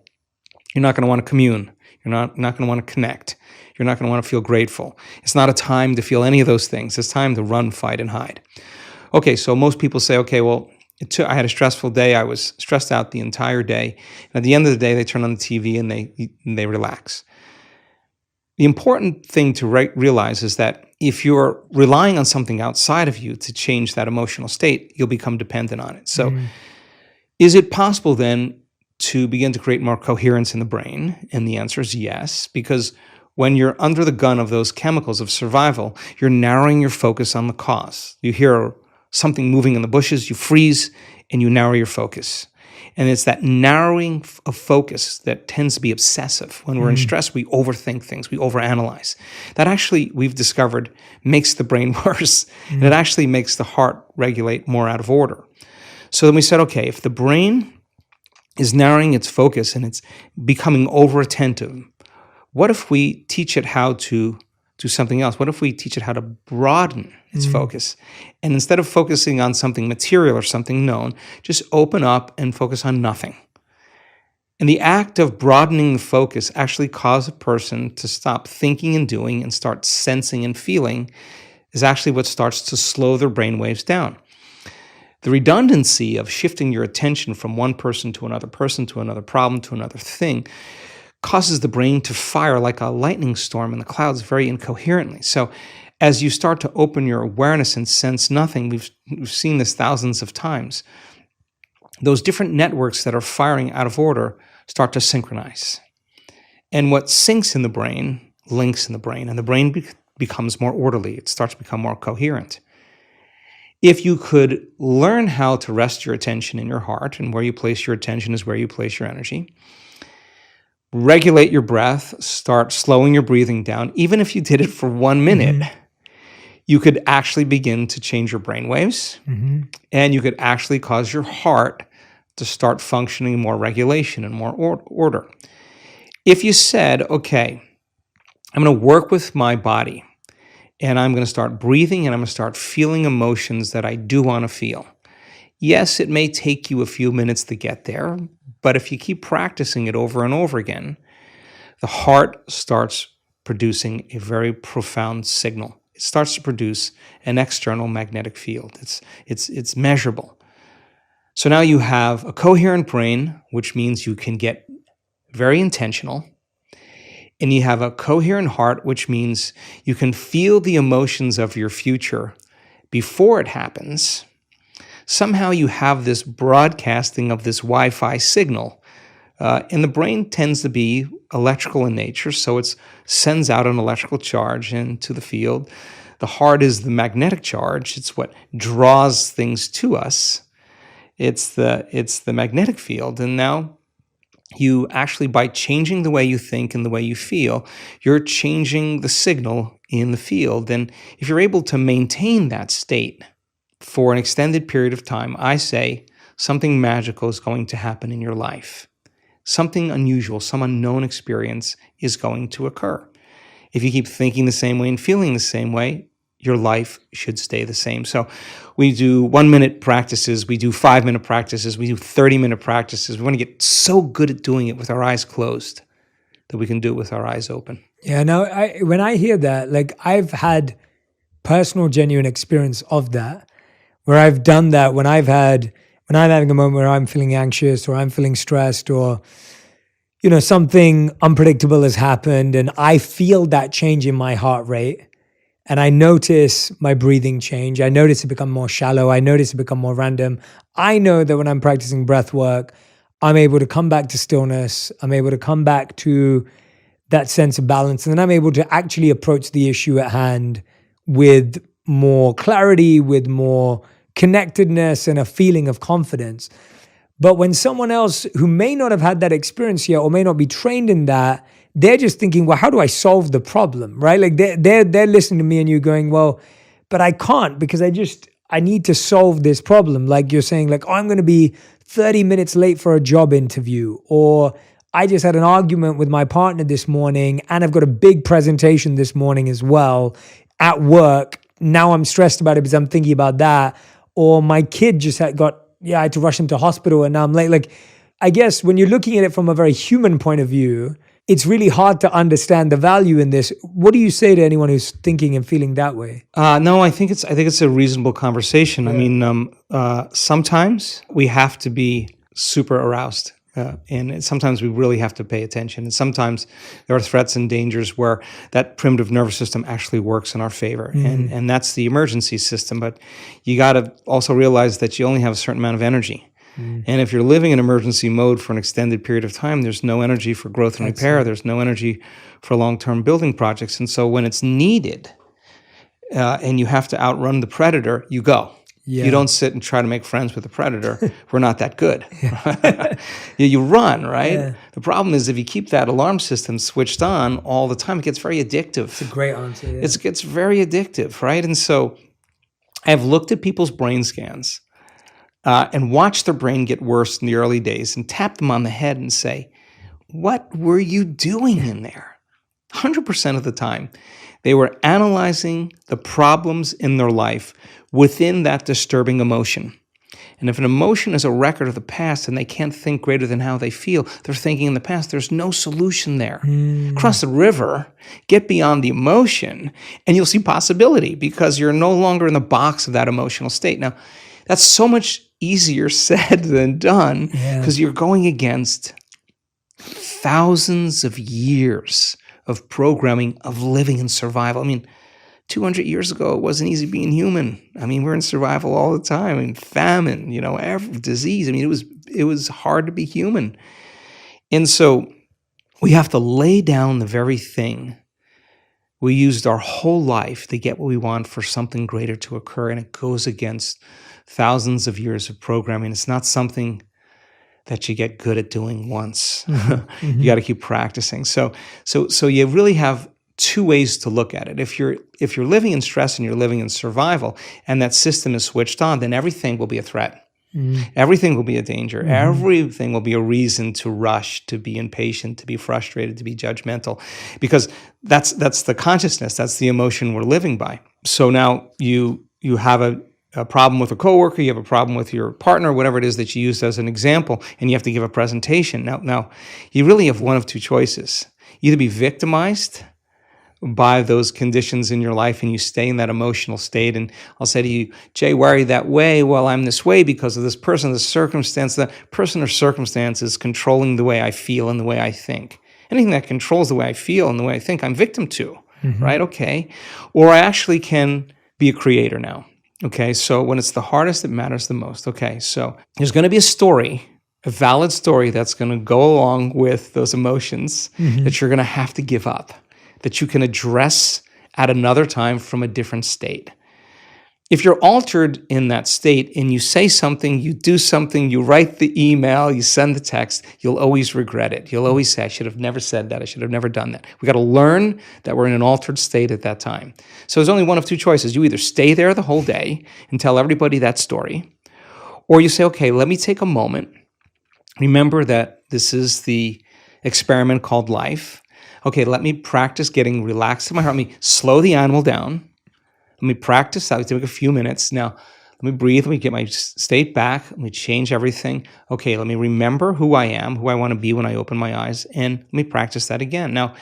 You're not going to want to commune. You're not going to want to connect. You're not going to want to feel grateful. It's not a time to feel any of those things. It's time to run, fight, and hide. Okay, so most people say, okay, well, I had a stressful day. I was stressed out the entire day. And at the end of the day, they turn on the TV and they relax. The important thing to realize is that if you're relying on something outside of you to change that emotional state, you'll become dependent on it. So is it possible then to begin to create more coherence in the brain? And the answer is yes, because when you're under the gun of those chemicals of survival, you're narrowing your focus on the cause. You hear something moving in the bushes, you freeze, and you narrow your focus. And it's that narrowing of focus that tends to be obsessive. When we're in stress, we overthink things, we overanalyze. That actually, we've discovered, makes the brain worse. And it actually makes the heart regulate more out of order. So then we said, okay, if the brain is narrowing its focus and it's becoming over-attentive, what if we teach it how to do something else? What if we teach it how to broaden its focus? And instead of focusing on something material or something known, just open up and focus on nothing. And the act of broadening the focus actually causes a person to stop thinking and doing and start sensing and feeling, is actually what starts to slow their brain waves down. The redundancy of shifting your attention from one person to another problem to another thing causes the brain to fire like a lightning storm in the clouds very incoherently. So as you start to open your awareness and sense nothing, we've seen this thousands of times, those different networks that are firing out of order start to synchronize. And what syncs in the brain links in the brain, and the brain becomes more orderly. It starts to become more coherent. If you could learn how to rest your attention in your heart, and where you place your attention is where you place your energy, regulate your breath, start slowing your breathing down, even if you did it for 1 minute, you could actually begin to change your brain waves, and you could actually cause your heart to start functioning more regulation and more order. If you said, okay, I'm going to work with my body, and I'm going to start breathing, and I'm going to start feeling emotions that I do want to feel. Yes, it may take you a few minutes to get there, but if you keep practicing it over and over again, the heart starts producing a very profound signal. It starts to produce an external magnetic field. It's measurable. So now you have a coherent brain, which means you can get very intentional. And you have a coherent heart, which means you can feel the emotions of your future before it happens. Somehow you have this broadcasting of this Wi-Fi signal. And the brain tends to be electrical in nature, so it sends out an electrical charge into the field. The heart is the magnetic charge. It's what draws things to us. It's the magnetic field. And now you actually, by changing the way you think and the way you feel, you're changing the signal in the field. And if you're able to maintain that state for an extended period of time, I say something magical is going to happen in your life. Something unusual, some unknown experience is going to occur. If you keep thinking the same way and feeling the same way, your life should stay the same. So we do 1-minute practices, we do 5-minute practices, we do 30-minute practices. We want to get so good at doing it with our eyes closed that we can do it with our eyes open. Yeah, no, when I hear that, like I've had personal, genuine experience of that, where I've done that when I'm having a moment where I'm feeling anxious or I'm feeling stressed or, something unpredictable has happened and I feel that change in my heart rate. And I notice my breathing change. I notice it become more shallow. I notice it become more random. I know that when I'm practicing breath work, I'm able to come back to stillness. I'm able to come back to that sense of balance. And then I'm able to actually approach the issue at hand with more clarity, with more connectedness and a feeling of confidence. But when someone else who may not have had that experience yet or may not be trained in that, they're just thinking, well, how do I solve the problem, right? Like they're listening to me and you going, well, but I can't because I need to solve this problem. Like you're saying, like, oh, I'm going to be 30 minutes late for a job interview, or I just had an argument with my partner this morning and I've got a big presentation this morning as well at work. Now I'm stressed about it because I'm thinking about that. Or my kid just I had to rush him to hospital and now I'm late. Like, I guess when you're looking at it from a very human point of view, it's really hard to understand the value in this. What do you say to anyone who's thinking and feeling that way? No, I think it's a reasonable conversation. Yeah. I mean, sometimes we have to be super aroused Sometimes we really have to pay attention. And sometimes there are threats and dangers where that primitive nervous system actually works in our favor. And that's the emergency system. But you got to also realize that you only have a certain amount of energy. And if you're living in emergency mode for an extended period of time, there's no energy for growth and repair. There's no energy for long-term building projects. And so when it's needed and you have to outrun the predator, you go. You don't sit and try to make friends with the predator. We're not that good. You run, right? Yeah. The problem is if you keep that alarm system switched on all the time, it gets very addictive. It's a great answer. Yeah. It gets very addictive, right? And so I've looked at people's brain scans and watched their brain get worse in the early days and tap them on the head and say, what were you doing in there? 100% of the time, they were analyzing the problems in their life within that disturbing emotion. And if an emotion is a record of the past and they can't think greater than how they feel, they're thinking in the past, there's no solution there. Cross the river, get beyond the emotion, and you'll see possibility because you're no longer in the box of that emotional state. Now, that's so much easier said than done because you're going against thousands of years of programming of living in survival. I mean, 200 years ago, it wasn't easy being human. I mean, we're in survival all the time. I mean, famine, every disease. I mean, it was hard to be human. And so we have to lay down the very thing we used our whole life to get what we want for something greater to occur, and it goes against thousands of years of programming. It's not something that you get good at doing once. You got to keep practicing. So you really have two ways to look at it. If you're living in stress and you're living in survival, and that system is switched on, then everything will be a threat. Everything will be a danger. Everything will be a reason to rush, to be impatient, to be frustrated, to be judgmental, because that's the consciousness, that's the emotion we're living by. So now you have a problem with a coworker, you have a problem with your partner, whatever it is that you used as an example, and you have to give a presentation. Now you really have one of two choices: either be victimized by those conditions in your life and you stay in that emotional state. And I'll say to you, Jay, why are you that way? Well, I'm this way because of this person, this circumstance. That person or circumstance is controlling the way I feel and the way I think. Anything that controls the way I feel and the way I think, I'm victim to, right? Okay. Or I actually can be a creator now. Okay. So when it's the hardest, it matters the most. Okay. So there's going to be a story, a valid story that's going to go along with those emotions that you're going to have to give up, that you can address at another time from a different state. If you're altered in that state and you say something, you do something, you write the email, you send the text, you'll always regret it. You'll always say, I should have never said that. I should have never done that. We got to learn that we're in an altered state at that time. So there's only one of two choices. You either stay there the whole day and tell everybody that story, or you say, okay, let me take a moment. Remember that this is the experiment called life. Okay, let me practice getting relaxed in my heart. Let me slow the animal down. Let me practice that. Take a few minutes. Now, let me breathe. Let me get my state back. Let me change everything. Okay, let me remember who I am, who I want to be when I open my eyes, and let me practice that again. Now,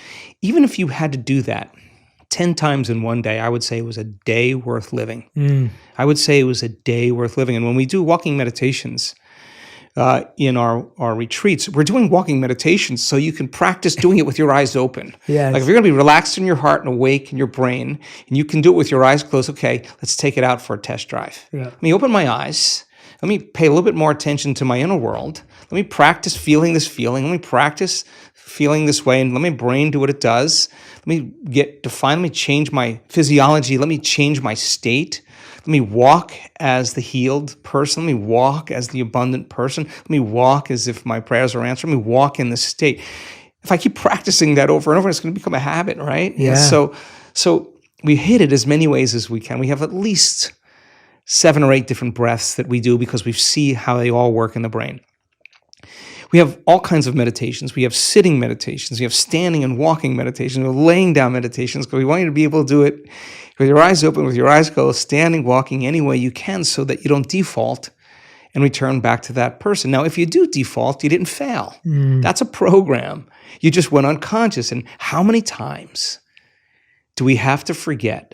even if you had to do that 10 times in one day, I would say it was a day worth living. I would say it was a day worth living. And when we do walking meditations, in our retreats, we're doing walking meditations so you can practice doing it with your eyes open. Like if you're going to be relaxed in your heart and awake in your brain, and you can do it with your eyes closed, okay, let's take it out for a test drive. Let me open my eyes. Let me pay a little bit more attention to my inner world. Let me practice feeling this feeling. Let me practice feeling this way, and let my brain do what it does. Let me let me change my physiology. Let me change my state. Let me walk as the healed person. Let me walk as the abundant person. Let me walk as if my prayers are answered. Let me walk in this state. If I keep practicing that over and over, it's going to become a habit, right? Yeah. So we hit it as many ways as we can. We have at least 7 or 8 different breaths that we do because we see how they all work in the brain. We have all kinds of meditations. We have sitting meditations. We have standing and walking meditations. We have laying down meditations because we want you to be able to do it with your eyes open, with your eyes closed, standing, walking any way you can so that you don't default and return back to that person. Now, if you do default, you didn't fail. That's a program. You just went unconscious. And how many times do we have to forget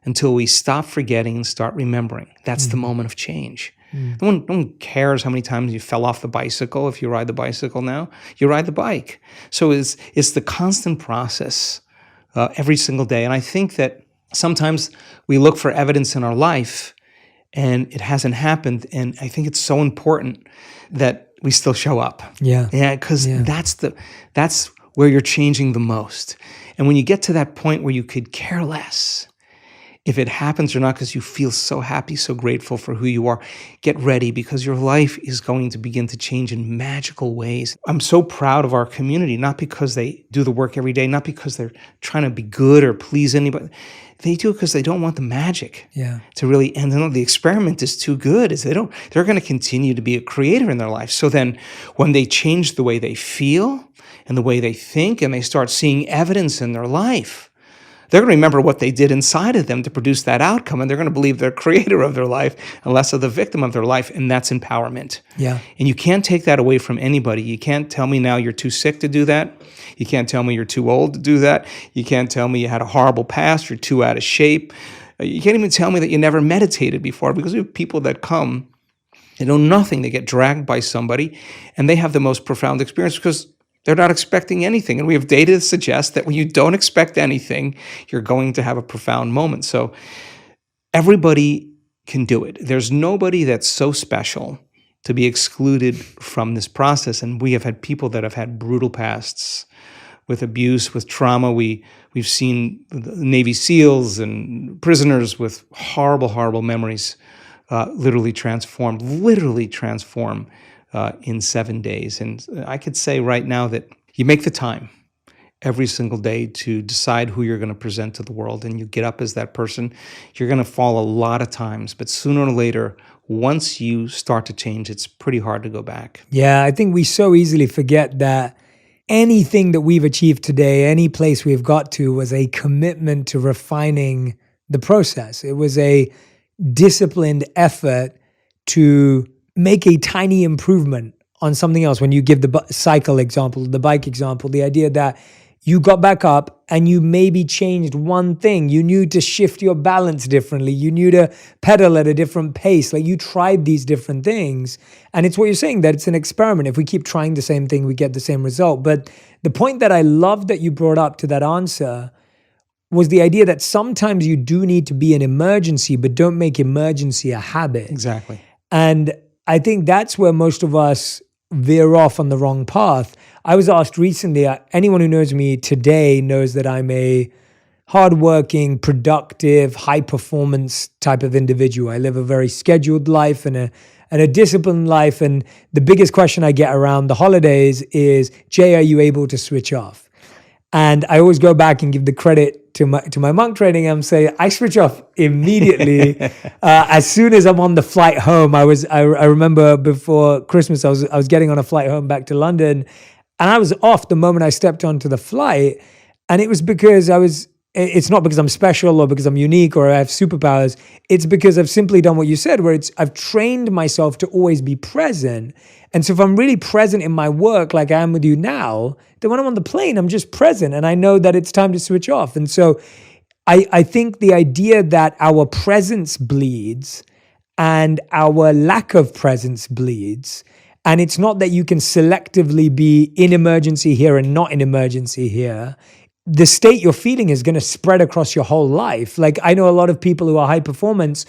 until we stop forgetting and start remembering. That's the moment of change. No one cares how many times you fell off the bicycle. If you ride the bicycle now, you ride the bike. So it's the constant process every single day. And I think that sometimes we look for evidence in our life and it hasn't happened. And I think it's so important that we still show up. Yeah. Yeah, because that's where you're changing the most. And when you get to that point where you could care less if it happens or not, because you feel so happy, so grateful for who you are, get ready, because your life is going to begin to change in magical ways. I'm so proud of our community, not because they do the work every day, not because they're trying to be good or please anybody. They do it because they don't want the magic to really end. And the experiment is too good. They're going to continue to be a creator in their life. So then when they change the way they feel and the way they think, and they start seeing evidence in their life, they're going to remember what they did inside of them to produce that outcome, and they're going to believe they're creator of their life and less of the victim of their life, and that's empowerment. Yeah. And you can't take that away from anybody. You can't tell me now you're too sick to do that. You can't tell me you're too old to do that. You can't tell me you had a horrible past, you're too out of shape. You can't even tell me that you never meditated before, because we have people that come, they know nothing, they get dragged by somebody, and they have the most profound experience because they're not expecting anything. And we have data that suggests that when you don't expect anything, you're going to have a profound moment. So everybody can do it. There's nobody that's so special to be excluded from this process. And we have had people that have had brutal pasts with abuse, with trauma. We've seen Navy SEALs and prisoners with horrible, horrible memories literally transform in 7 days. And I could say right now that you make the time every single day to decide who you're going to present to the world, and you get up as that person. You're going to fall a lot of times, but sooner or later, once you start to change, it's pretty hard to go back. Yeah, I think we so easily forget that anything that we've achieved today, any place we've got to, was a commitment to refining the process. It was a disciplined effort to make a tiny improvement on something else. When you give the cycle example, the bike example, the idea that you got back up and you maybe changed one thing. You knew to shift your balance differently. You knew to pedal at a different pace. Like, you tried these different things. And it's what you're saying, that it's an experiment. If we keep trying the same thing, we get the same result. But the point that I love that you brought up to that answer was the idea that sometimes you do need to be an emergency, but don't make emergency a habit. Exactly. And I think that's where most of us veer off on the wrong path. I was asked recently, anyone who knows me today knows that I'm a hardworking, productive, high-performance type of individual. I live a very scheduled life and a disciplined life. And the biggest question I get around the holidays is, Jay, are you able to switch off? And I always go back and give the credit to my monk training. I'm saying I switch off immediately. As soon as I'm on the flight home, I remember before Christmas, I was getting on a flight home back to London, and I was off the moment I stepped onto the flight. And it was because it's not because I'm special or because I'm unique or I have superpowers. It's because I've simply done what you said, where I've trained myself to always be present. And so if I'm really present in my work, like I am with you now, then when I'm on the plane, I'm just present and I know that it's time to switch off. And so I think the idea that our presence bleeds and our lack of presence bleeds, and it's not that you can selectively be in emergency here and not in emergency here. The state you're feeling is going to spread across your whole life. Like, I know a lot of people who are high performance,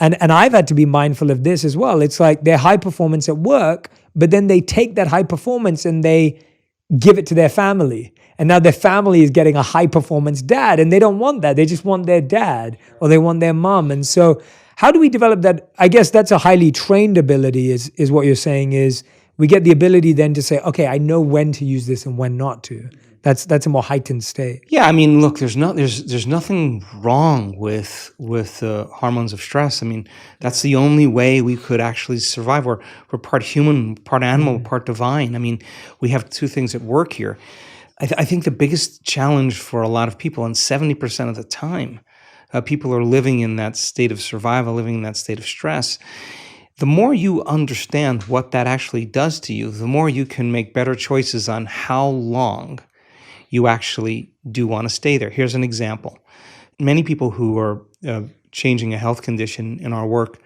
and I've had to be mindful of this as well. It's like they're high performance at work, but then they take that high performance and they give it to their family. And now their family is getting a high performance dad, and they don't want that. They just want their dad, or they want their mom. And so how do we develop that? I guess that's a highly trained ability, is what you're saying, is we get the ability then to say, okay, I know when to use this and when not to. That's a more heightened state. Yeah, I mean, look, there's nothing wrong with the hormones of stress. I mean, that's the only way we could actually survive. We're part human, part animal, part divine. I mean, we have two things at work here. I think the biggest challenge for a lot of people, and 70% of the time, people are living in that state of survival, living in that state of stress. The more you understand what that actually does to you, the more you can make better choices on how long you actually do want to stay there. Here's an example. many people who are changing a health condition in our work,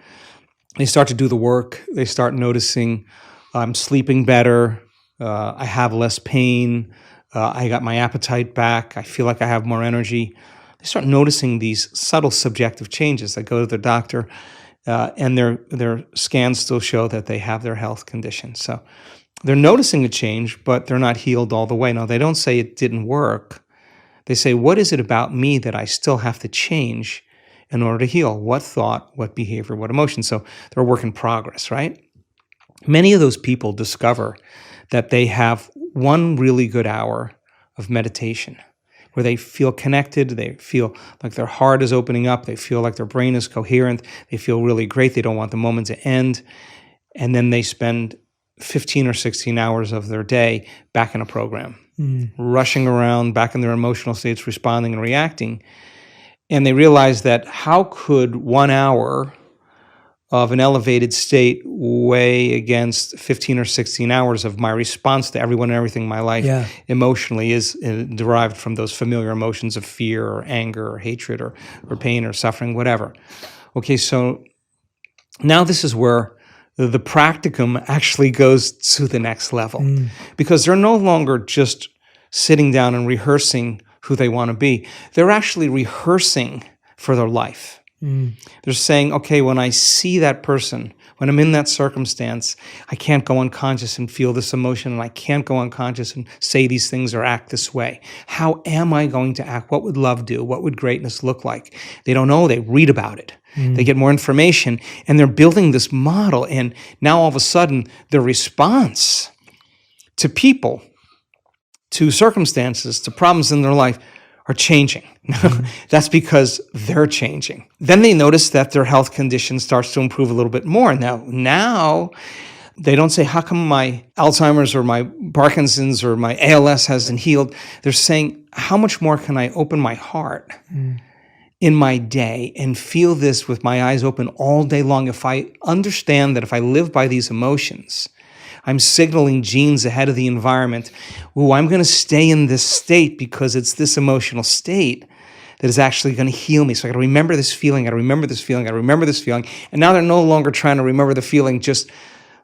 they start to do the work. They start noticing, I'm sleeping better. I have less pain. I got my appetite back. I feel like I have more energy. They start noticing these subtle subjective changes. They go to their doctor, and their scans still show that they have their health condition. So they're noticing a change, but they're not healed all the way. Now, they don't say it didn't work. They say, what is it about me that I still have to change in order to heal? What thought, what behavior, what emotion? So they're a work in progress, right? Many of those people discover that they have one really good hour of meditation where they feel connected, they feel like their heart is opening up, they feel like their brain is coherent, they feel really great, they don't want the moment to end, and then they spend 15 or 16 hours of their day back in a program, rushing around, back in their emotional states, responding and reacting. And they realize that how could 1 hour of an elevated state weigh against 15 or 16 hours of my response to everyone and everything in my life emotionally is derived from those familiar emotions of fear or anger or hatred or pain or suffering, whatever. Okay, so now this is where the practicum actually goes to the next level because they're no longer just sitting down and rehearsing who they want to be. They're actually rehearsing for their life. They're saying, okay, when I see that person, when I'm in that circumstance, I can't go unconscious and feel this emotion, and I can't go unconscious and say these things or act this way. How am I going to act? What would love do? What would greatness look like? They don't know. They read about it. They get more information, and they're building this model. And now all of a sudden, their response to people, to circumstances, to problems in their life are changing. That's because they're changing. Then they notice that their health condition starts to improve a little bit more. Now they don't say, how come my Alzheimer's or my Parkinson's or my ALS hasn't healed? They're saying, how much more can I open my heart in my day and feel this with my eyes open all day long? If I understand that if I live by these emotions, I'm signaling genes ahead of the environment. Ooh, I'm going to stay in this state because it's this emotional state that is actually going to heal me. So I got to remember this feeling. I got to remember this feeling. I got to remember this feeling. And now they're no longer trying to remember the feeling just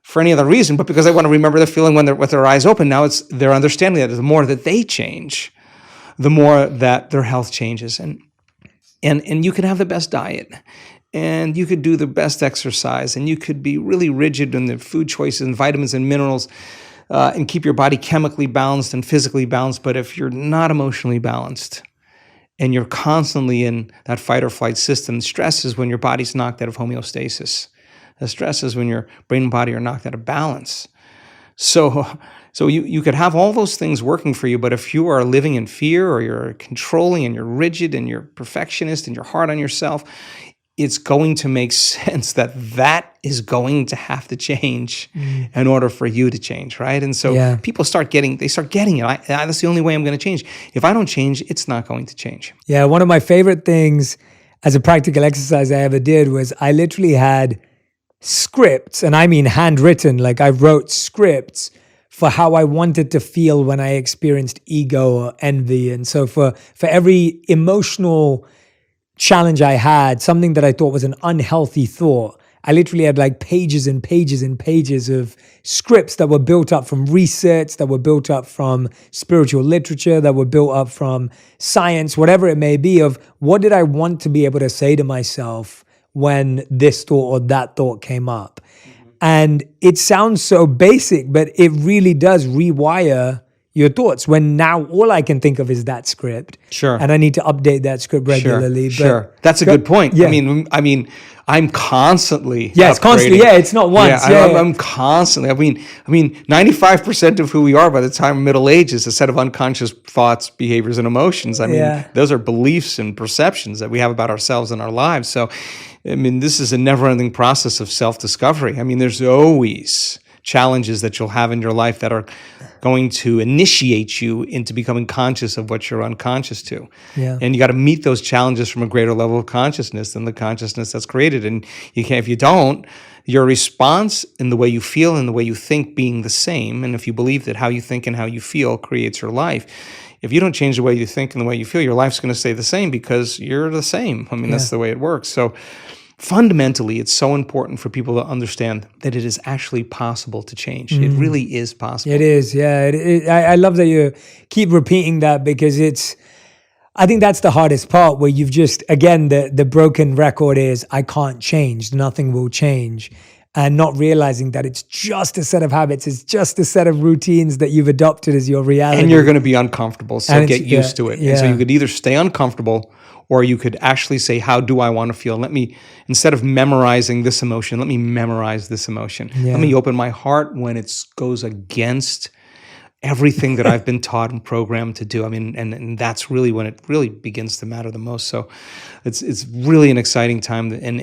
for any other reason, but because they want to remember the feeling when they're with their eyes open. Now they're understanding that the more that they change, the more that their health changes. And you can have the best diet, and you could do the best exercise, and you could be really rigid in the food choices and vitamins and minerals and keep your body chemically balanced and physically balanced. But if you're not emotionally balanced and you're constantly in that fight or flight system, stress is when your body's knocked out of homeostasis. The stress is when your brain and body are knocked out of balance. So you could have all those things working for you, but if you are living in fear or you're controlling and you're rigid and you're perfectionist and you're hard on yourself, it's going to make sense that is going to have to change in order for you to change, right? And so people start getting it. That's the only way I'm going to change. If I don't change, it's not going to change. Yeah, one of my favorite things as a practical exercise I ever did was I literally had scripts, and I mean handwritten, like I wrote scripts for how I wanted to feel when I experienced ego or envy. And so for every emotional challenge I had, something that I thought was an unhealthy thought, I literally had like pages and pages and pages of scripts that were built up from research, that were built up from spiritual literature, that were built up from science, whatever it may be, of what did I want to be able to say to myself when this thought or that thought came up. And it sounds so basic, but it really does rewire your thoughts when now all I can think of is that script. Sure. And I need to update that script regularly. Sure. That's a good point. Yeah. I mean, I'm constantly it's constantly. Yeah, it's not once. I'm constantly. I mean, 95% of who we are by the time of middle age is a set of unconscious thoughts, behaviors, and emotions. I mean, those are beliefs and perceptions that we have about ourselves and our lives. So, I mean, this is a never-ending process of self-discovery. I mean, there's always challenges that you'll have in your life that are going to initiate you into becoming conscious of what you're unconscious to. Yeah. And you got to meet those challenges from a greater level of consciousness than the consciousness that's created. And you can't, if you don't, your response in the way you feel and the way you think being the same, and if you believe that how you think and how you feel creates your life, If you don't change the way you think and the way you feel, your life's going to stay the same because you're the same. I mean, that's the way it works. So fundamentally, it's so important for people to understand that it is actually possible to change. It really is possible. It is, yeah. I love that you keep repeating that, because I think that's the hardest part, where you've just, again, the broken record is, I can't change, nothing will change. And not realizing that it's just a set of habits, it's just a set of routines that you've adopted as your reality. And you're going to be uncomfortable, so get used to it. And so you could either stay uncomfortable, or you could actually say, how do I want to feel? Instead of memorizing this emotion, let me memorize this emotion. Let me open my heart when it goes against everything that I've been taught and programmed to do. I mean, and that's really when it really begins to matter the most. So it's really an exciting time, and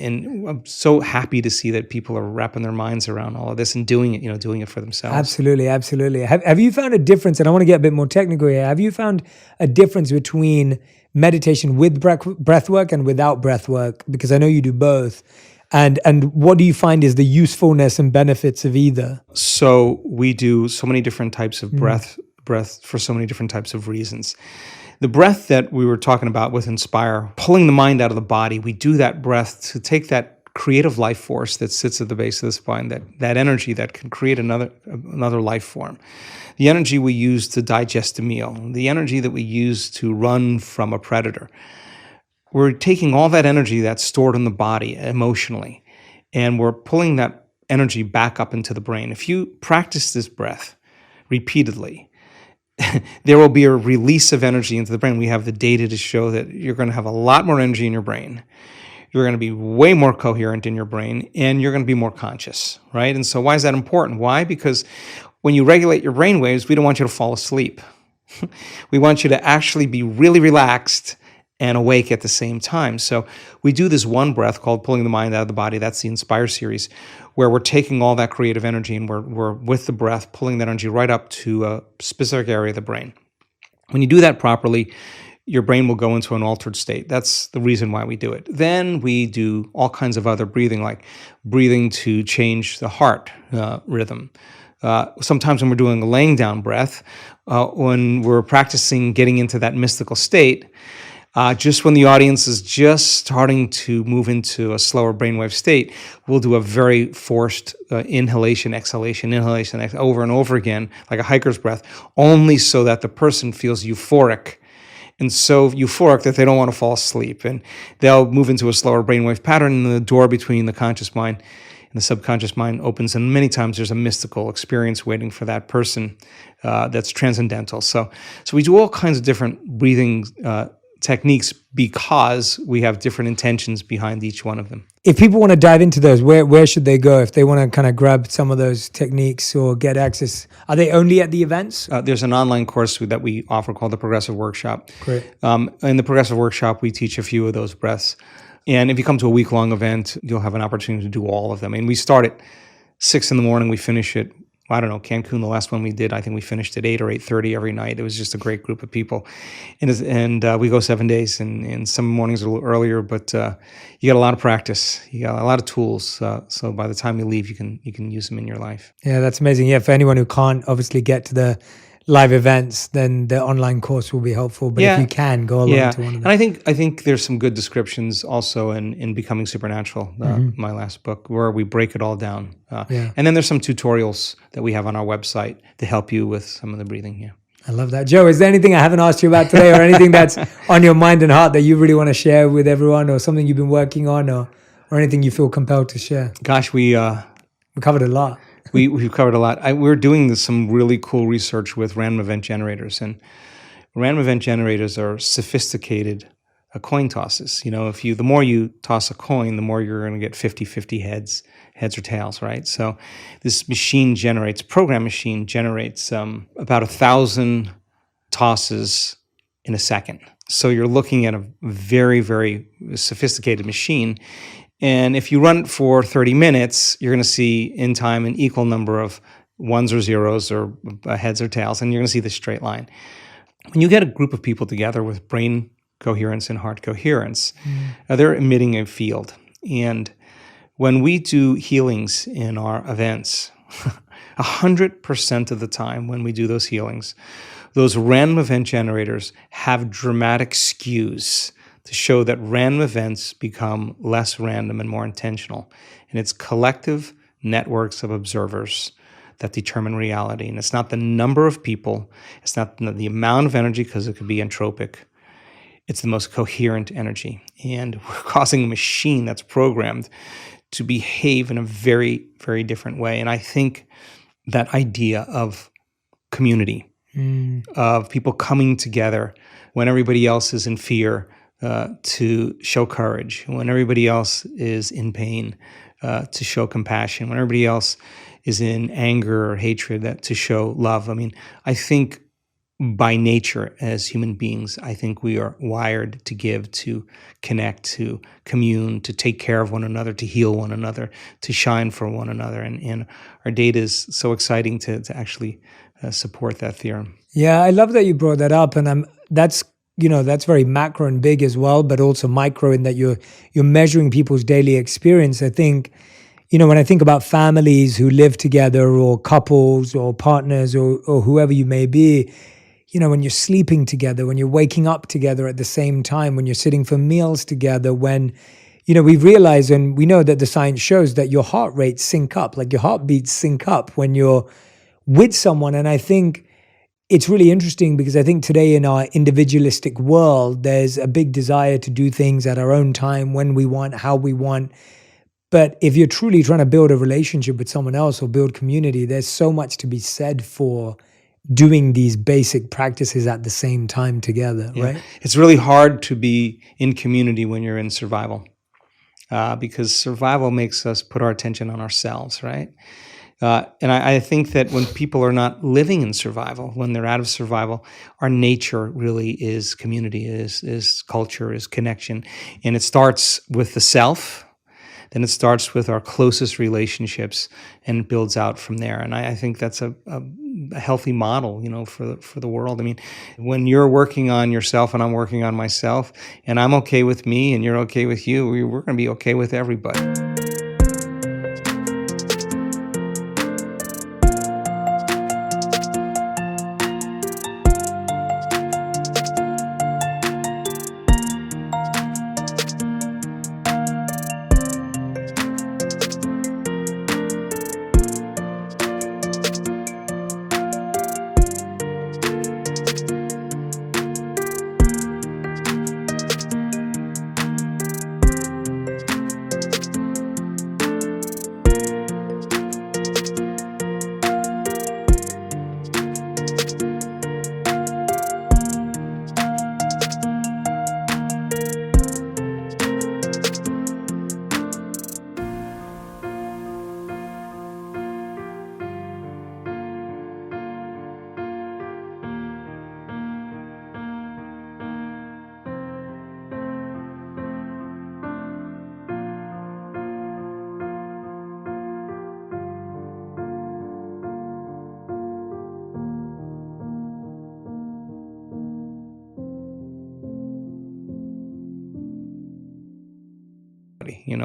I'm so happy to see that people are wrapping their minds around all of this and doing it for themselves. Absolutely, absolutely. Have you found a difference, and I want to get a bit more technical here, have you found a difference between meditation with breath work and without breath work? Because I know you do both. And what do you find is the usefulness and benefits of either? So we do so many different types of breath for so many different types of reasons. The breath that we were talking about with Inspire, pulling the mind out of the body, we do that breath to take that creative life force that sits at the base of the spine, that energy that can create another life form. The energy we use to digest a meal, the energy that we use to run from a predator. We're taking all that energy that's stored in the body emotionally, and we're pulling that energy back up into the brain. If you practice this breath repeatedly, there will be a release of energy into the brain. We have the data to show that you're going to have a lot more energy in your brain. You're going to be way more coherent in your brain, and you're going to be more conscious, right? And so why is that important? Why? Because when you regulate your brain waves, we don't want you to fall asleep. We want you to actually be really relaxed and awake at the same time. So we do this one breath called pulling the mind out of the body. That's the Inspire series, where we're taking all that creative energy and we're with the breath, pulling that energy right up to a specific area of the brain. When you do that properly, your brain will go into an altered state. That's the reason why we do it. Then we do all kinds of other breathing, like breathing to change the heart rhythm. Sometimes when we're doing a laying down breath, when we're practicing getting into that mystical state, just when the audience is just starting to move into a slower brainwave state, we'll do a very forced inhalation, exhalation, over and over again, like a hiker's breath, only so that the person feels euphoric. And so euphoric that they don't want to fall asleep. And they'll move into a slower brainwave pattern, and the door between the conscious mind and the subconscious mind opens. And many times there's a mystical experience waiting for that person that's transcendental. So we do all kinds of different breathing techniques because we have different intentions behind each one of them. If people want to dive into those, where should they go if they want to kind of grab some of those techniques or get access? Are they only at the events? There's an online course that we offer called the Progressive Workshop. Great. In the Progressive Workshop, we teach a few of those breaths. And if you come to a week-long event, you'll have an opportunity to do all of them. And we start at 6 a.m, we finish at, I don't know, Cancun, the last one we did, I think we finished at 8 or 8:30 every night. It was just a great group of people. And we go 7 days, and some mornings a little earlier, but you got a lot of practice. You got a lot of tools. So by the time you leave, you can use them in your life. Yeah, that's amazing. Yeah, for anyone who can't obviously get to the live events, then the online course will be helpful. But if you can, go along to one of them. And I think there's some good descriptions also in Becoming Supernatural, my last book, where we break it all down. And then there's some tutorials that we have on our website to help you with some of the breathing. Yeah. I love that. Joe, is there anything I haven't asked you about today, or anything that's on your mind and heart that you really want to share with everyone, or something you've been working on, or anything you feel compelled to share? Gosh, we covered a lot. We've covered a lot. We're doing some really cool research with random event generators, and random event generators are sophisticated coin tosses. You know, the more you toss a coin, the more you're going to get 50-50 heads or tails, right? So this program machine generates about 1,000 tosses in a second. So you're looking at a very, very sophisticated machine. And if you run it for 30 minutes, you're going to see in time an equal number of ones or zeros or heads or tails, and you're going to see the straight line. When you get a group of people together with brain coherence and heart coherence, they're emitting a field. And when we do healings in our events, 100% of the time when we do those healings, those random event generators have dramatic skews to show that random events become less random and more intentional. And it's collective networks of observers that determine reality. And it's not the number of people, it's not the amount of energy, because it could be entropic. It's the most coherent energy. And we're causing a machine that's programmed to behave in a very, very different way. And I think that idea of community, of people coming together when everybody else is in fear, to show courage, when everybody else is in pain, to show compassion, when everybody else is in anger or hatred, to show love. I mean, I think by nature as human beings, I think we are wired to give, to connect, to commune, to take care of one another, to heal one another, to shine for one another. And our data is so exciting to actually support that theorem. Yeah, I love that you brought that up. And that's very macro and big as well, but also micro in that you're measuring people's daily experience. I think, when I think about families who live together, or couples or partners or whoever you may be, when you're sleeping together, when you're waking up together at the same time, when you're sitting for meals together, when, we've realized and we know that the science shows that your heart rates sync up, like your heartbeats sync up when you're with someone. And I think it's really interesting because I think today in our individualistic world, there's a big desire to do things at our own time, when we want, how we want. But if you're truly trying to build a relationship with someone else or build community, there's so much to be said for doing these basic practices at the same time together, right? It's really hard to be in community when you're in survival, because survival makes us put our attention on ourselves, right? And I think that when people are not living in survival, when they're out of survival, our nature really is community, is culture, is connection. And it starts with the self, then it starts with our closest relationships, and it builds out from there. And I think that's a healthy model, for the world. I mean, when you're working on yourself and I'm working on myself, and I'm okay with me and you're okay with you, we're going to be okay with everybody.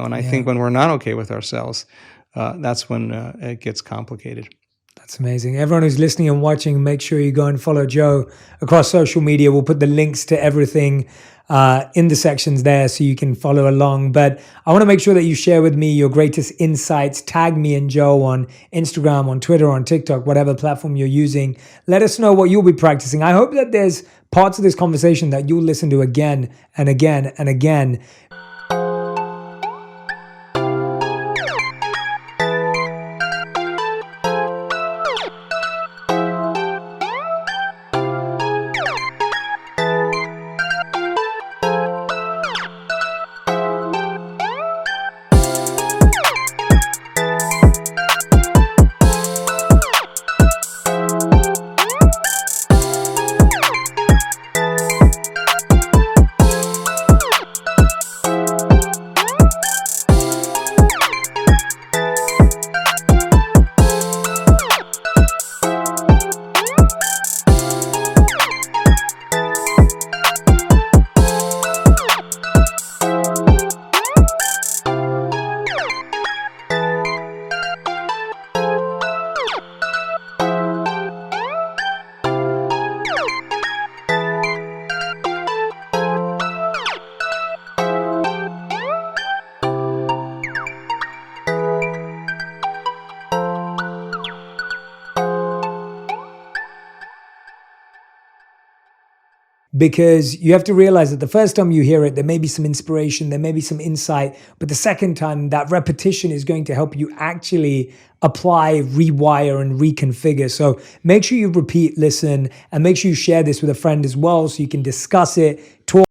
And I think when we're not okay with ourselves, that's when it gets complicated. That's amazing. Everyone who's listening and watching, make sure you go and follow Joe across social media. We'll put the links to everything in the sections there so you can follow along. But I want to make sure that you share with me your greatest insights. Tag me and Joe on Instagram, on Twitter, on TikTok, whatever platform you're using. Let us know what you'll be practicing. I hope that there's parts of this conversation that you'll listen to again and again and again. because you have to realize that the first time you hear it, there may be some inspiration, there may be some insight, but the second time, that repetition is going to help you actually apply, rewire, and reconfigure. So make sure you repeat, listen, and make sure you share this with a friend as well so you can discuss it, talk